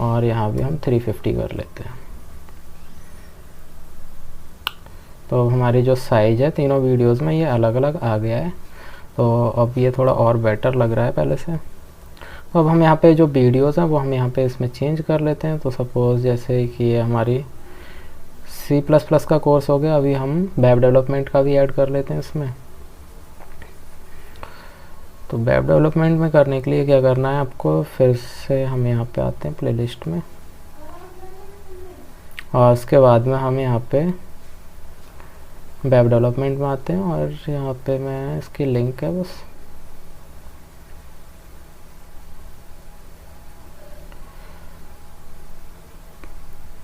और यहाँ भी हम 350 कर लेते हैं। तो हमारी जो साइज़ है तीनों वीडियोस में ये अलग अलग आ गया है। तो अब ये थोड़ा और बेटर लग रहा है पहले से। तो अब हम यहाँ पे जो वीडियोस हैं वो हम यहाँ पे इसमें चेंज कर लेते हैं। तो सपोज़ जैसे कि ये हमारी C++ का कोर्स हो गया, अभी हम वेब डेवलपमेंट का भी ऐड कर लेते हैं इसमें। तो वेब डेवलपमेंट में करने के लिए क्या करना है आपको, फिर से हम यहाँ पे आते हैं प्लेलिस्ट में, और उसके बाद में हम यहाँ पे वेब डेवलपमेंट में आते हैं, और यहाँ पे मैं इसकी लिंक है बस,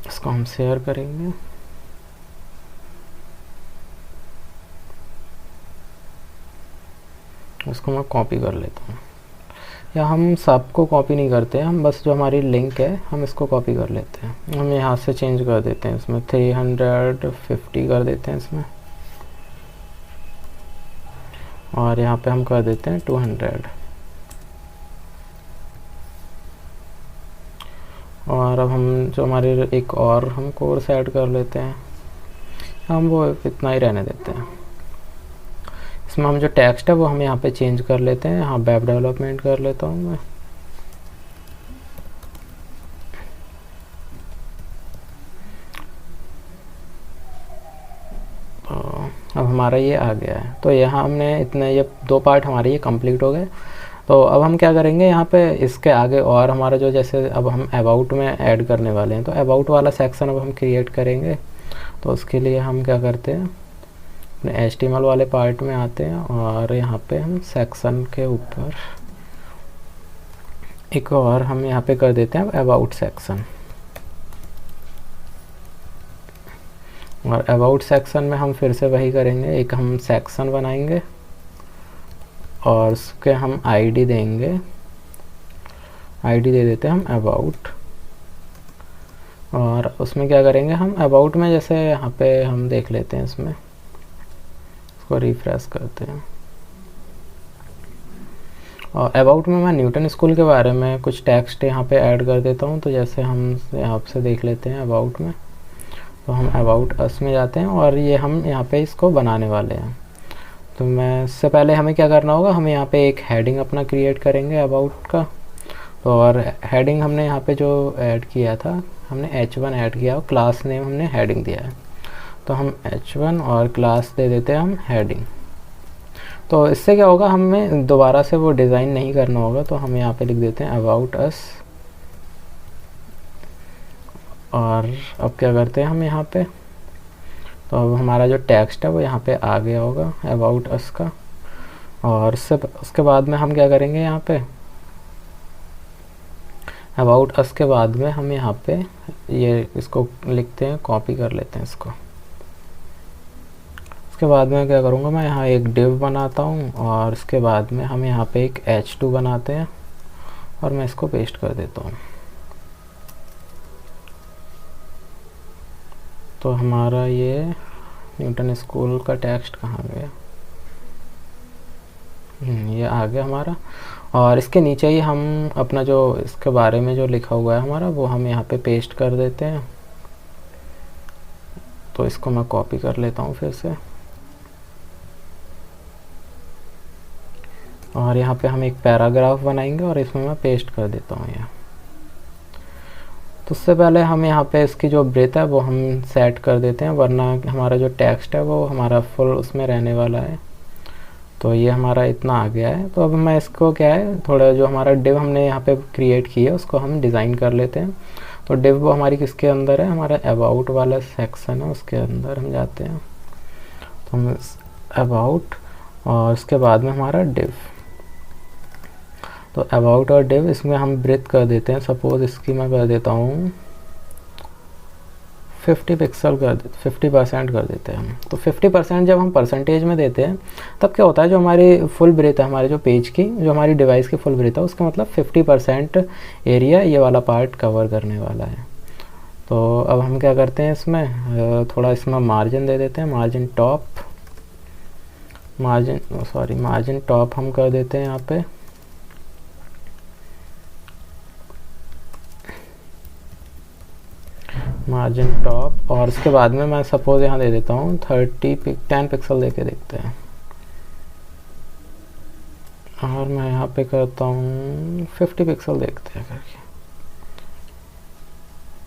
इसको हम शेयर करेंगे। इसको मैं कॉपी कर लेता हूँ, या हम सबको कॉपी नहीं करते हैं, हम बस जो हमारी लिंक है हम इसको कॉपी कर लेते हैं। हम यहाँ से चेंज कर देते हैं, इसमें 350 कर देते हैं इसमें, और यहाँ पे हम कर देते हैं 200। और अब हम जो हमारे एक और हम कोर्स ऐड कर लेते हैं, हम वो इतना ही रहने देते हैं। इसमें हम जो टेक्स्ट है वो हम यहाँ पे चेंज कर लेते हैं, यहाँ वेब डेवलपमेंट कर लेता हूँ मैं। अब हमारा ये आ गया है। तो यहाँ हमने इतने ये 2 पार्ट हमारे ये कंप्लीट हो गए। तो अब हम क्या करेंगे, यहाँ पे इसके आगे और हमारा जो जैसे अब हम अबाउट में ऐड करने वाले हैं, तो अबाउट वाला सेक्शन अब हम क्रिएट करेंगे। तो उसके लिए हम क्या करते हैं, अपने HTML वाले पार्ट में आते हैं, और यहाँ पे हम सेक्शन के ऊपर एक और हम यहाँ पे कर देते हैं अबाउट सेक्शन। और अबाउट सेक्शन में हम फिर से वही करेंगे, एक हम सेक्शन बनाएंगे और उसके हम आईडी देंगे, आईडी दे देते हैं हम अबाउट। और उसमें क्या करेंगे, हम अबाउट में जैसे यहाँ पे हम देख लेते हैं, इसमें इसको रिफ्रेश करते हैं। और अबाउट में मैं न्यूटन स्कूल के बारे में कुछ टेक्स्ट यहाँ पे ऐड कर देता हूँ। तो जैसे हम यहाँ से देख लेते हैं अबाउट में, तो हम अबाउट अस में जाते हैं, और ये हम यहाँ पे इसको बनाने वाले हैं। तो मैं इससे पहले हमें क्या करना होगा, हमें यहाँ पे एक हेडिंग अपना क्रिएट करेंगे अबाउट का। तो और हेडिंग हमने यहाँ पे जो ऐड किया था, हमने H1 ऐड किया, और क्लास नेम हमने हेडिंग दिया है। तो हम H1 और क्लास दे देते हैं हम हेडिंग। तो इससे क्या होगा, हमें दोबारा से वो डिज़ाइन नहीं करना होगा। तो हम यहाँ पे लिख देते हैं अबाउट अस। और अब क्या करते हैं हम यहाँ पे, तो अब हमारा जो टेक्स्ट है वो यहाँ पे आ गया होगा अबाउट अस का। और उसके बाद में हम क्या करेंगे, यहाँ पे अबाउट अस के बाद में हम यहाँ पे ये इसको लिखते हैं, कॉपी कर लेते हैं इसको। उसके बाद में क्या करूँगा, मैं यहाँ एक डिव बनाता हूँ, और उसके बाद में हम यहाँ पे एक H2 बनाते हैं, और मैं इसको पेस्ट कर देता हूँ। तो हमारा ये न्यूटन स्कूल का टेक्स्ट कहाँ गया, ये आ गया हमारा। और इसके नीचे ही हम अपना जो इसके बारे में जो लिखा हुआ है हमारा वो हम यहाँ पे पेस्ट कर देते हैं। तो इसको मैं कॉपी कर लेता हूँ फिर से, और यहाँ पे हम एक पैराग्राफ बनाएंगे और इसमें मैं पेस्ट कर देता हूँ ये। तो उससे पहले हम यहाँ पे इसकी जो ब्रेथ है वो हम सेट कर देते हैं, वरना हमारा जो टेक्स्ट है वो हमारा फुल उसमें रहने वाला है। तो ये हमारा इतना आ गया है। तो अब मैं इसको क्या है, थोड़ा जो हमारा डिव हमने यहाँ पे क्रिएट किया है उसको हम डिज़ाइन कर लेते हैं। तो डिव वो हमारी किसके अंदर है, हमारा अबाउट वाला सेक्शन है उसके अंदर हम जाते हैं। तो हम अबाउट और उसके बाद में हमारा डिव, तो अबाउट और डिव इसमें हम ब्रेथ कर देते हैं। सपोज इसकी मैं कर देता हूँ 50 पिक्सल कर दे, 50% कर देते हैं हम। तो 50% जब हम परसेंटेज में देते हैं तब क्या होता है, जो हमारी फुल ब्रेथ है हमारे जो पेज की, जो हमारी डिवाइस की फुल ब्रेथ है उसका मतलब 50% एरिया ये वाला पार्ट कवर करने वाला है। तो अब हम क्या करते हैं, इसमें थोड़ा इसमें मार्जिन दे देते हैं, मार्जिन टॉप हम कर देते हैं यहाँ पे। मार्जिन टॉप, और उसके बाद में मैं सपोज यहाँ दे देता हूँ 10 पिक्सल दे के देखते हैं। और मैं यहाँ पे करता हूँ 50 पिक्सल देखते हैं करके।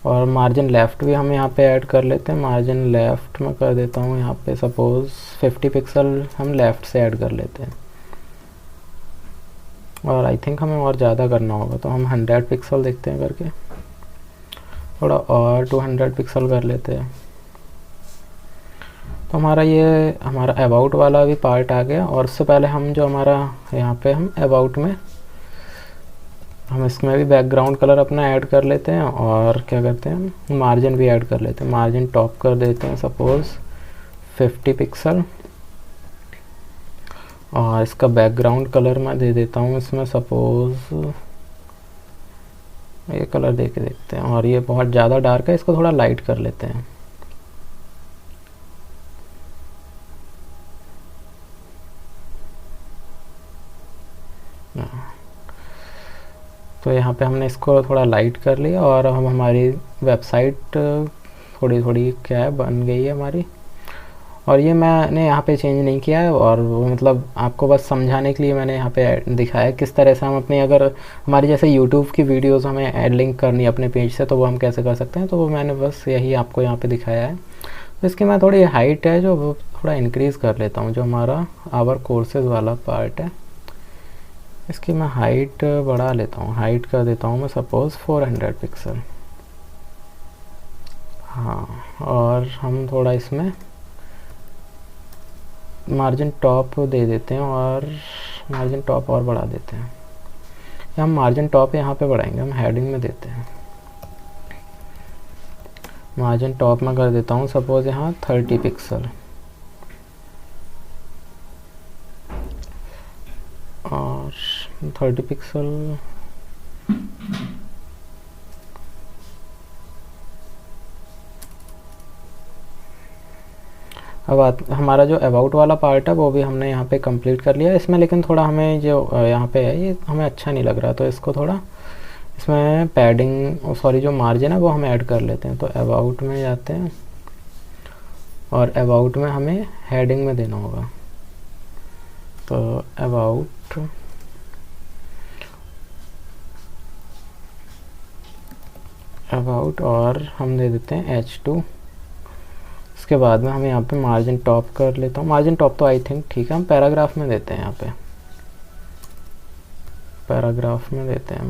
और मार्जिन लेफ़्ट भी हम यहाँ पे ऐड कर लेते हैं। मार्जिन लेफ़्ट में कर देता हूँ यहाँ पे सपोज 50 पिक्सल हम लेफ़्ट से ऐड कर लेते हैं। और आई थिंक हमें और ज़्यादा करना होगा, तो हम 100 पिक्सल देखते हैं करके, थोड़ा और 200 पिक्सल कर लेते हैं। तो हमारा ये हमारा अबाउट वाला भी पार्ट आ गया। और उससे पहले हम जो हमारा यहाँ पे हम अबाउट में हम इसमें भी बैकग्राउंड कलर अपना ऐड कर लेते हैं, और क्या करते हैं मार्जिन भी ऐड कर लेते हैं। मार्जिन टॉप कर देते हैं सपोज 50 पिक्सल, और इसका बैकग्राउंड कलर मैं दे देता हूँ इसमें सपोज ये कलर दे के देखते हैं। और ये बहुत ज़्यादा डार्क है, इसको थोड़ा लाइट कर लेते हैं। तो यहाँ पे हमने इसको थोड़ा लाइट कर लिया, और हम हमारी वेबसाइट थोड़ी थोड़ी क्या है बन गई है हमारी। और ये मैंने यहाँ पे चेंज नहीं किया है, और वो मतलब आपको बस समझाने के लिए मैंने यहाँ पे दिखाया किस तरह से हम अपनी, अगर हमारी जैसे यूट्यूब की वीडियोस हमें ऐड लिंक करनी है अपने पेज से, तो वो हम कैसे कर सकते हैं। तो वो मैंने बस यही आपको यहाँ पे दिखाया है। तो इसकी मैं थोड़ी हाइट है जो वो थोड़ा इंक्रीज़ कर लेता हूँ, जो हमारा आवर कोर्सेज वाला पार्ट है इसकी मैं हाइट बढ़ा लेता हूँ। हाइट कर देता हूँ मैं सपोज़ 400 पिक्सल। हाँ, और हम थोड़ा इसमें मार्जिन टॉप दे देते हैं, और मार्जिन टॉप और बढ़ा देते हैं। हम मार्जिन टॉप यहाँ पे बढ़ाएंगे, हम हेडिंग में देते हैं। मार्जिन टॉप में कर देता हूँ सपोज यहाँ 30 पिक्सल, और 30 पिक्सल अब हमारा जो अबाउट वाला पार्ट है वो भी हमने यहाँ पे कंप्लीट कर लिया इसमें। लेकिन थोड़ा हमें जो यहाँ पे है ये हमें अच्छा नहीं लग रहा, तो इसको थोड़ा इसमें पैडिंग सॉरी जो मार्जिन है वो हम ऐड कर लेते हैं। तो अबाउट में जाते हैं, और अबाउट में हमें हेडिंग में देना होगा। तो अबाउट और हम दे देते हैं H2। इसके बाद में हमें यहाँ पे मार्जिन टॉप कर लेता हूँ। मार्जिन टॉप तो आई थिंक ठीक है, हम पैराग्राफ में देते हैं। यहाँ पे पैराग्राफ में देते हैं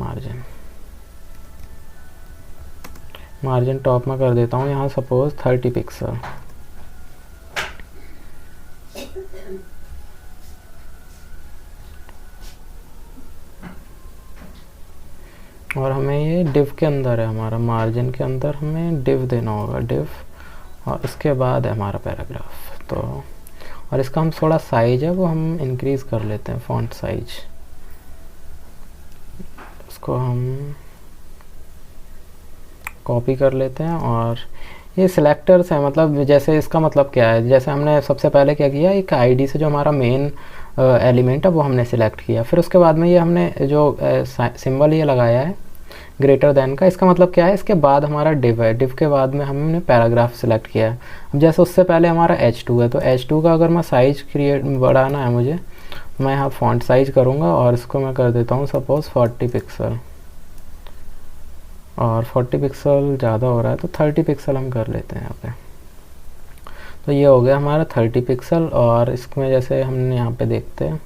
मार्जिन टॉप में कर देता हूँ यहाँ सपोज 30 पिक्सल। और हमें ये डिव के अंदर है, हमारा मार्जिन के अंदर हमें डिव देना होगा, डिव, और इसके बाद है हमारा पैराग्राफ। तो और इसका हम थोड़ा साइज है वो हम इंक्रीज़ कर लेते हैं, फॉन्ट साइज। इसको हम कॉपी कर लेते हैं, और ये सिलेक्टर्स है, मतलब जैसे इसका मतलब क्या है, जैसे हमने सबसे पहले क्या किया, एक आईडी से जो हमारा मेन एलिमेंट है वो हमने सिलेक्ट किया, फिर उसके बाद में ये हमने जो सिंबल ये लगाया है ग्रेटर देन का, इसका मतलब क्या है, इसके बाद हमारा डिव है, डिव के बाद में हमने पैराग्राफ सिलेक्ट किया है। अब जैसे उससे पहले हमारा H2 है, तो H2 का अगर मैं साइज बढ़ाना है मुझे, मैं यहाँ फॉन्ट साइज करूँगा और इसको मैं कर देता हूँ सपोज़ 40 पिक्सल, और 40 पिक्सल ज़्यादा हो रहा है तो 30 पिक्सल हम कर लेते हैं यहाँ पे। तो ये हो गया हमारा 30 पिक्सल, और इसमें जैसे हमने यहाँ पे देखते हैं,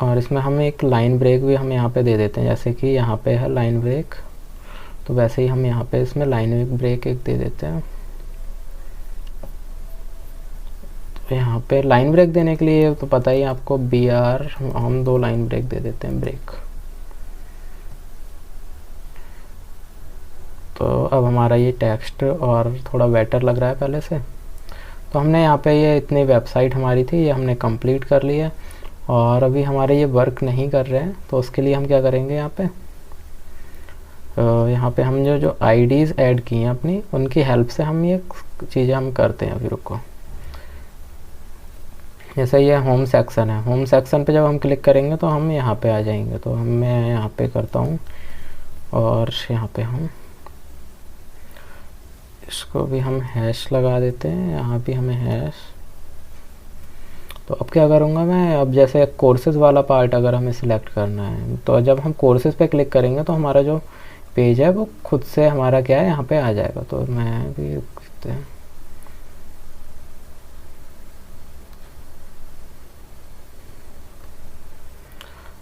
और इसमें हम एक लाइन ब्रेक भी हम यहाँ पे दे देते हैं, जैसे कि यहाँ पे है लाइन ब्रेक, तो वैसे ही हम यहाँ पे इसमें लाइन ब्रेक एक दे देते हैं। तो यहाँ पे लाइन ब्रेक देने के लिए तो पता ही आपको BR, हम 2 लाइन ब्रेक दे देते हैं, ब्रेक। तो अब हमारा ये टेक्स्ट और थोड़ा बेटर लग रहा है पहले से। तो हमने यहाँ पे ये इतनी वेबसाइट हमारी थी, ये हमने कंप्लीट कर ली है, और अभी हमारे ये वर्क नहीं कर रहे हैं, तो उसके लिए हम क्या करेंगे, यहाँ पे हम जो आईडीज़ ऐड की हैं अपनी, उनकी हेल्प से हम ये चीज़ें हम करते हैं। अभी रुको, जैसे ये होम सेक्शन है, होम सेक्शन पे जब हम क्लिक करेंगे तो हम यहाँ पे आ जाएंगे, तो मैं यहाँ पे करता हूँ, और यहाँ पे हम इसको भी हम हैश लगा देते हैं, यहाँ भी हमें हैश। तो अब क्या करूँगा मैं, अब जैसे कोर्सेज़ वाला पार्ट अगर हमें सिलेक्ट करना है, तो जब हम कोर्सेज़ पे क्लिक करेंगे तो हमारा जो पेज है वो खुद से हमारा क्या है यहाँ पे आ जाएगा। तो मैं भी करते हैं,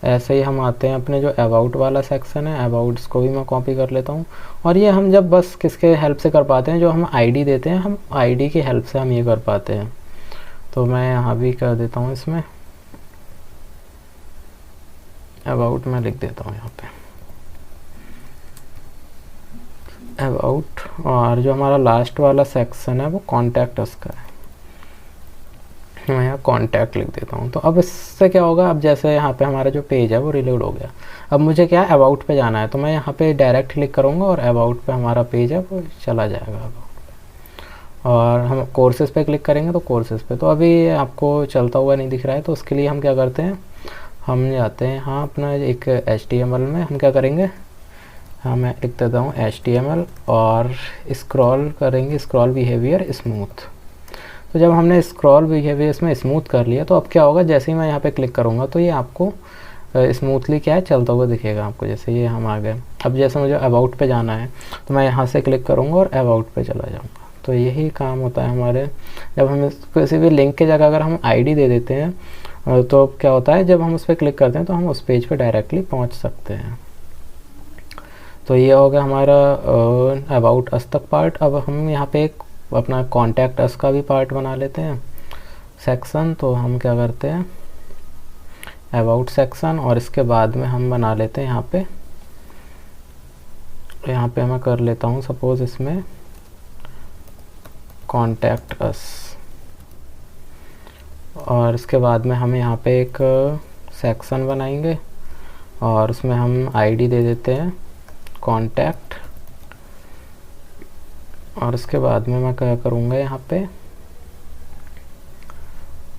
ऐसे ही हम आते हैं अपने जो अबाउट वाला सेक्शन है, अबाउट्स को भी मैं कॉपी कर लेता हूँ। और ये हम जब बस किसके हेल्प से कर पाते हैं, जो हम आईडी देते हैं, हम आईडी की हेल्प से हम ये कर पाते हैं। तो मैं यहाँ भी कर देता हूँ, इसमें अबाउट मैं लिख देता हूँ यहाँ पे अबाउट, और जो हमारा लास्ट वाला सेक्शन है वो कॉन्टैक्ट अस का है, मैं यहाँ कॉन्टैक्ट लिख देता हूँ। तो अब इससे क्या होगा, अब जैसे यहाँ पे हमारा जो पेज है वो रिलोड हो गया। अब मुझे क्या है, अबाउट पे जाना है, तो मैं यहाँ पे डायरेक्ट क्लिक करूँगा और अबाउट पे हमारा पेज है वो चला जाएगा अबाउट पे। और हम कोर्सेज़ पे क्लिक करेंगे तो कोर्सेज़ पे, तो अभी आपको चलता हुआ नहीं दिख रहा है, तो उसके लिए हम क्या करते हैं, हम जाते हैं हाँ अपना एक HTML में, हम क्या करेंगे, हाँ मैं लिख देता हूँ HTML, और स्क्रॉल करेंगे, स्क्रॉल बिहेवियर स्मूथ। तो जब हमने स्क्रॉल बिहेवियर इसमें स्मूथ कर लिया, तो अब क्या होगा, जैसे ही मैं यहाँ पे क्लिक करूँगा तो ये आपको स्मूथली क्या है चलता हुआ दिखेगा आपको। जैसे ये हम आ गए, अब जैसे मुझे अबाउट पे जाना है तो मैं यहाँ से क्लिक करूँगा और अबाउट पे चला जाऊँगा। तो यही काम होता है हमारे, जब हम किसी भी लिंक के जगह अगर हम आईडी दे देते हैं तो क्या होता है, जब हम उस पर क्लिक करते हैं तो हम उस पेज पे डायरेक्टली पहुँच सकते हैं। तो ये हो गया हमारा अबाउट अस तक पार्ट। अब हम यहाँ पे एक अपना कॉन्टैक्ट अस का भी पार्ट बना लेते हैं सेक्शन। तो हम क्या करते हैं, अबाउट सेक्शन, और इसके बाद में हम बना लेते हैं यहाँ पे मैं कर लेता हूँ सपोज़ इसमें कॉन्टैक्ट अस, और इसके बाद में हम यहाँ पे एक सेक्शन बनाएंगे और उसमें हम आईडी दे देते हैं कॉन्टैक्ट, और उसके बाद में मैं क्या करूँगा यहाँ पे,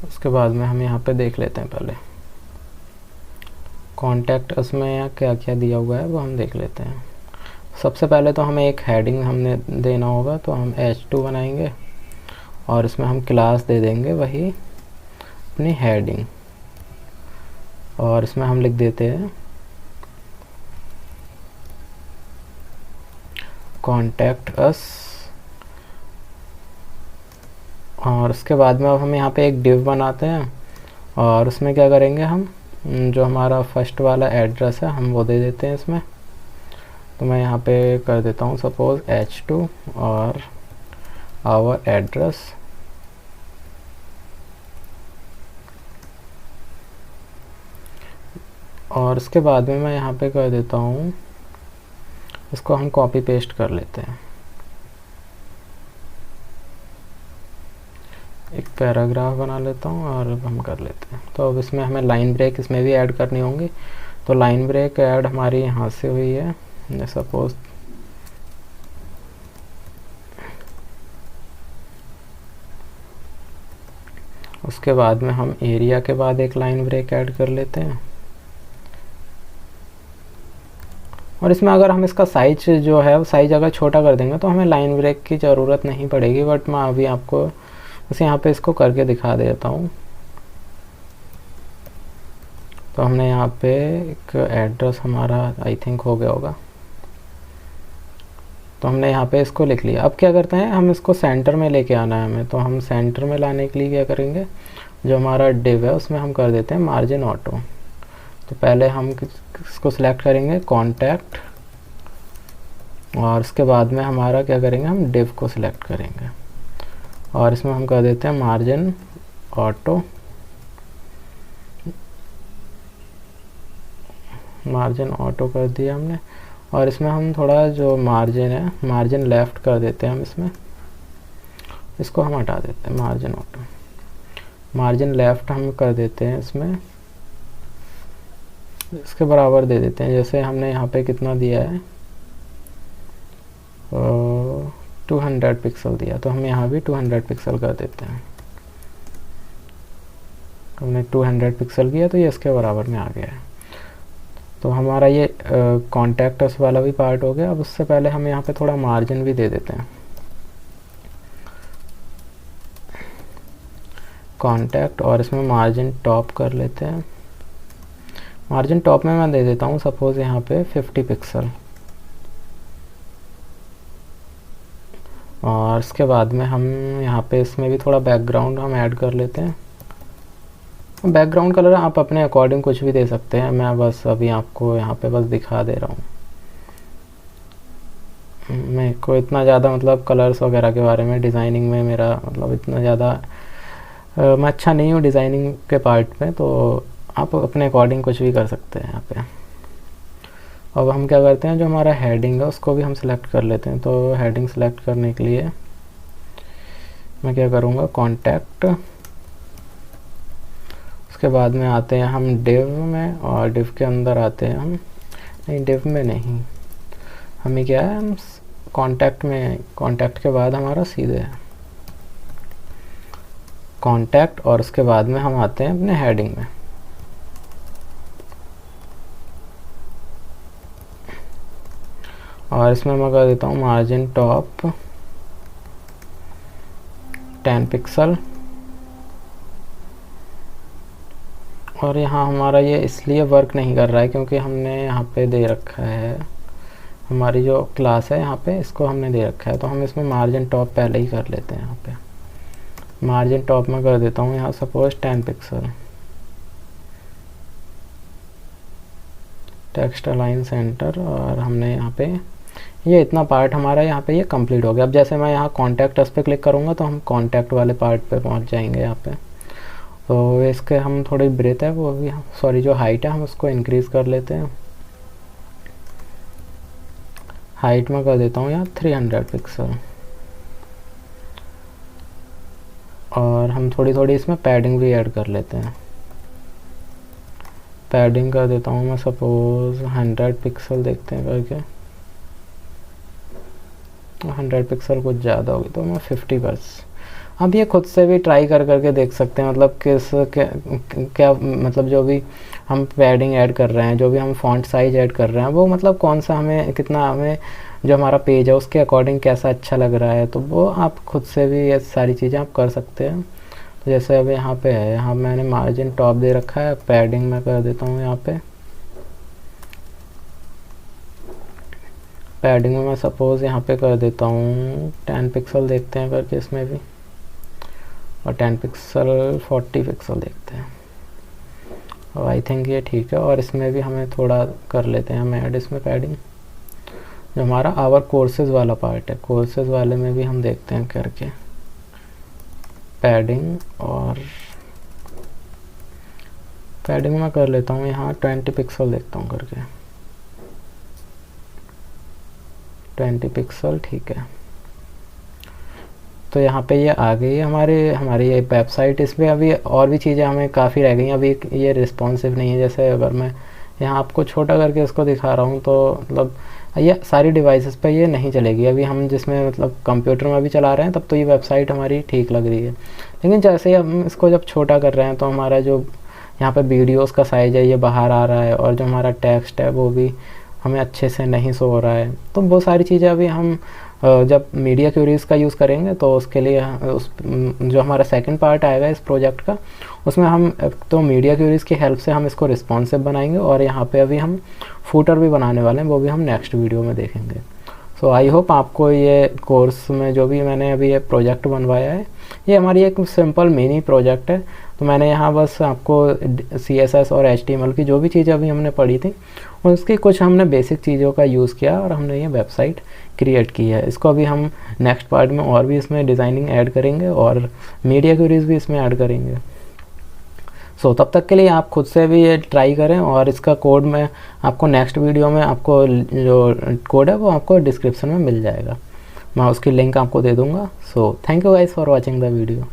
उसके बाद में हम यहाँ पे देख लेते हैं पहले कॉन्टैक्ट उसमें क्या क्या दिया हुआ है वो हम देख लेते हैं। सबसे पहले तो हमें एक हेडिंग हमने देना होगा, तो हम H2 बनाएंगे और इसमें हम क्लास दे देंगे वही अपनी हेडिंग, और इसमें हम लिख देते हैं कॉन्टैक्ट अस। और उसके बाद में अब हम यहाँ पे एक डिव बनाते हैं और उसमें क्या करेंगे, हम जो हमारा फर्स्ट वाला एड्रेस है हम वो दे देते हैं इसमें। तो मैं यहाँ पे कर देता हूँ सपोज़ H2 और आवर एड्रेस, और उसके बाद में मैं यहाँ पे कर देता हूँ, इसको हम कॉपी पेस्ट कर लेते हैं, एक पैराग्राफ बना लेता हूँ और हम कर लेते हैं। तो अब इसमें हमें लाइन ब्रेक इसमें भी ऐड करनी होंगी। तो लाइन ब्रेक ऐड हमारी यहाँ से हुई है, सपोज उसके बाद में हम एरिया के बाद एक लाइन ब्रेक ऐड कर लेते हैं। और इसमें अगर हम इसका साइज जो है वो साइज अगर छोटा कर देंगे तो हमें लाइन ब्रेक की ज़रूरत नहीं पड़ेगी, बट मैं अभी आपको बस यहाँ पे इसको करके दिखा देता हूँ। तो हमने यहाँ पे एक एड्रेस हमारा आई थिंक हो गया होगा, तो हमने यहाँ पे इसको लिख लिया। अब क्या करते हैं, हम इसको सेंटर में लेके आना है हमें। तो हम सेंटर में लाने के लिए क्या करेंगे, जो हमारा डिव है उसमें हम कर देते हैं मार्जिन ऑटो। तो पहले हम इसको सिलेक्ट करेंगे कॉन्टैक्ट, और उसके बाद में हमारा क्या करेंगे, हम डिव को सिलेक्ट करेंगे और इसमें हम कर देते हैं मार्जिन ऑटो। मार्जिन ऑटो कर दिया हमने, और इसमें हम थोड़ा जो मार्जिन है मार्जिन लेफ़्ट कर देते हैं हम इसमें, इसको हम हटा देते हैं मार्जिन ऑटो। मार्जिन लेफ़्ट हम कर देते हैं इसमें, इसके बराबर दे देते हैं। जैसे हमने यहाँ पे कितना दिया है, 200 पिक्सल दिया, तो हम यहाँ भी 200 पिक्सल कर देते हैं। हमने 200 पिक्सल किया तो ये इसके बराबर में आ गया है। तो हमारा ये कॉन्टैक्ट वाला भी पार्ट हो गया। अब उससे पहले हम यहाँ पे थोड़ा मार्जिन भी दे देते हैं, कॉन्टैक्ट, और इसमें मार्जिन टॉप कर लेते हैं। मार्जिन टॉप में मैं दे देता हूँ सपोज़ यहाँ पे 50 पिक्सल, और इसके बाद में हम यहाँ पे इसमें भी थोड़ा बैकग्राउंड हम ऐड कर लेते हैं। बैकग्राउंड कलर आप अपने अकॉर्डिंग कुछ भी दे सकते हैं, मैं बस अभी आपको यहाँ पे बस दिखा दे रहा हूँ। मेरे को इतना ज़्यादा मतलब कलर्स वगैरह के बारे में डिज़ाइनिंग में मेरा मतलब इतना ज़्यादा मैं अच्छा नहीं हूँ डिज़ाइनिंग के पार्ट में, तो आप अपने अकॉर्डिंग कुछ भी कर सकते हैं यहाँ पे। अब हम क्या करते हैं, जो हमारा हेडिंग है उसको भी हम सिलेक्ट कर लेते हैं। तो हेडिंग सेलेक्ट करने के लिए मैं क्या करूँगा, कॉन्टैक्ट, उसके बाद में आते हैं हम डिव में, और डिव के अंदर आते हैं हम, नहीं डिव में नहीं, हमें क्या है, हम कॉन्टैक्ट में, कॉन्टैक्ट के बाद हमारा सीधे कॉन्टैक्ट, और उसके बाद में हम आते हैं अपने हेडिंग में। और इसमें मैं कर देता हूँ मार्जिन टॉप 10 पिक्सल, और यहाँ हमारा ये इसलिए वर्क नहीं कर रहा है क्योंकि हमने यहाँ पे दे रखा है, हमारी जो क्लास है यहाँ पे इसको हमने दे रखा है। तो हम इसमें मार्जिन टॉप पहले ही कर लेते हैं। यहाँ पे मार्जिन टॉप में कर देता हूँ यहाँ suppose 10 pixel, text align centre, और हमने यहाँ पे ये इतना पार्ट हमारा यहाँ पे ये कंप्लीट हो गया। अब जैसे मैं यहाँ कॉन्टैक्ट पे क्लिक करूँगा तो हम कॉन्टैक्ट वाले पार्ट पे पहुँच जाएंगे यहाँ पे। तो इसके हम थोड़ी ब्रेथ है वो भी, सॉरी जो हाइट है हम उसको इंक्रीज़ कर लेते हैं। हाइट में कर देता हूँ यहाँ 300 पिक्सल, और हम थोड़ी थोड़ी इसमें पैडिंग भी ऐड कर लेते हैं। पैडिंग कर देता हूँ मैं सपोज़ 100 पिक्सल, देखते हैं करके 100 पिक्सल कुछ ज़्यादा होगी तो मैं 50 बस। अब ये खुद से भी ट्राई कर करके देख सकते हैं, मतलब क्या मतलब जो भी हम पैडिंग ऐड कर रहे हैं, जो भी हम फॉन्ट साइज ऐड कर रहे हैं, वो मतलब कौन सा हमें कितना हमें जो हमारा पेज है उसके अकॉर्डिंग कैसा अच्छा लग रहा है, तो वो आप खुद से भी ये सारी चीज़ें आप कर सकते हैं। तो जैसे अब यहाँ पे है, यहाँ मैंने मार्जिन टॉप दे रखा है, पैडिंग में कर देता हूँ यहाँ पे, पैडिंग में मैं सपोज़ यहाँ पे कर देता हूँ 10 पिक्सल, देखते हैं करके इसमें भी, और 10 पिक्सल 40 पिक्सल देखते हैं। और आई थिंक ये ठीक है। और इसमें भी हमें थोड़ा कर लेते हैं हम ऐड इसमें पैडिंग, जो हमारा आवर कोर्सेज वाला पार्ट है, कोर्सेज वाले में भी हम देखते हैं करके पैडिंग, और पैडिंग में कर लेता हूँ यहाँ 20 पिक्सल देखता हूँ करके, 20 पिक्सल ठीक है। तो यहाँ पे ये आ गई है हमारी ये वेबसाइट। इसमें अभी और भी चीज़ें हमें काफ़ी रह गई हैं, अभी ये रिस्पॉन्सिव नहीं है। जैसे अगर मैं यहाँ आपको छोटा करके इसको दिखा रहा हूँ तो मतलब ये सारी डिवाइसेस पे ये नहीं चलेगी। अभी हम जिसमें मतलब कंप्यूटर में भी चला रहे हैं तब तो ये वेबसाइट हमारी ठीक लग रही है, लेकिन जैसे ही हम इसको जब छोटा कर रहे हैं तो हमारा जो यहाँ पे वीडियोस का साइज़ है ये बाहर आ रहा है, और जो हमारा टेक्स्ट है वो भी हमें अच्छे से नहीं शो हो रहा है। तो वो सारी चीज़ें अभी हम जब मीडिया क्वेरीज का यूज़ करेंगे तो उसके लिए उस जो हमारा सेकंड पार्ट आएगा इस प्रोजेक्ट का, उसमें हम तो मीडिया क्वेरीज की हेल्प से हम इसको रिस्पॉन्सिव बनाएंगे, और यहाँ पे अभी हम फूटर भी बनाने वाले हैं, वो भी हम नेक्स्ट वीडियो में देखेंगे। सो आई होप आपको ये कोर्स में जो भी मैंने अभी ये प्रोजेक्ट बनवाया है ये हमारी एक सिंपल मिनी प्रोजेक्ट है। तो मैंने यहाँ बस आपको CSS और HTML की जो भी चीज़ें अभी हमने पढ़ी थी उसकी कुछ हमने बेसिक चीज़ों का यूज़ किया और हमने ये वेबसाइट क्रिएट की है। इसको अभी हम नेक्स्ट पार्ट में और भी इसमें डिज़ाइनिंग ऐड करेंगे और मीडिया क्वेरीज भी इसमें ऐड करेंगे। सो तब तक के लिए आप खुद से भी ये ट्राई करें, और इसका कोड मैं आपको नेक्स्ट वीडियो में आपको जो कोड है वो आपको डिस्क्रिप्शन में मिल जाएगा, मैं उसकी लिंक आपको दे दूँगा। So thank you guys for watching the video.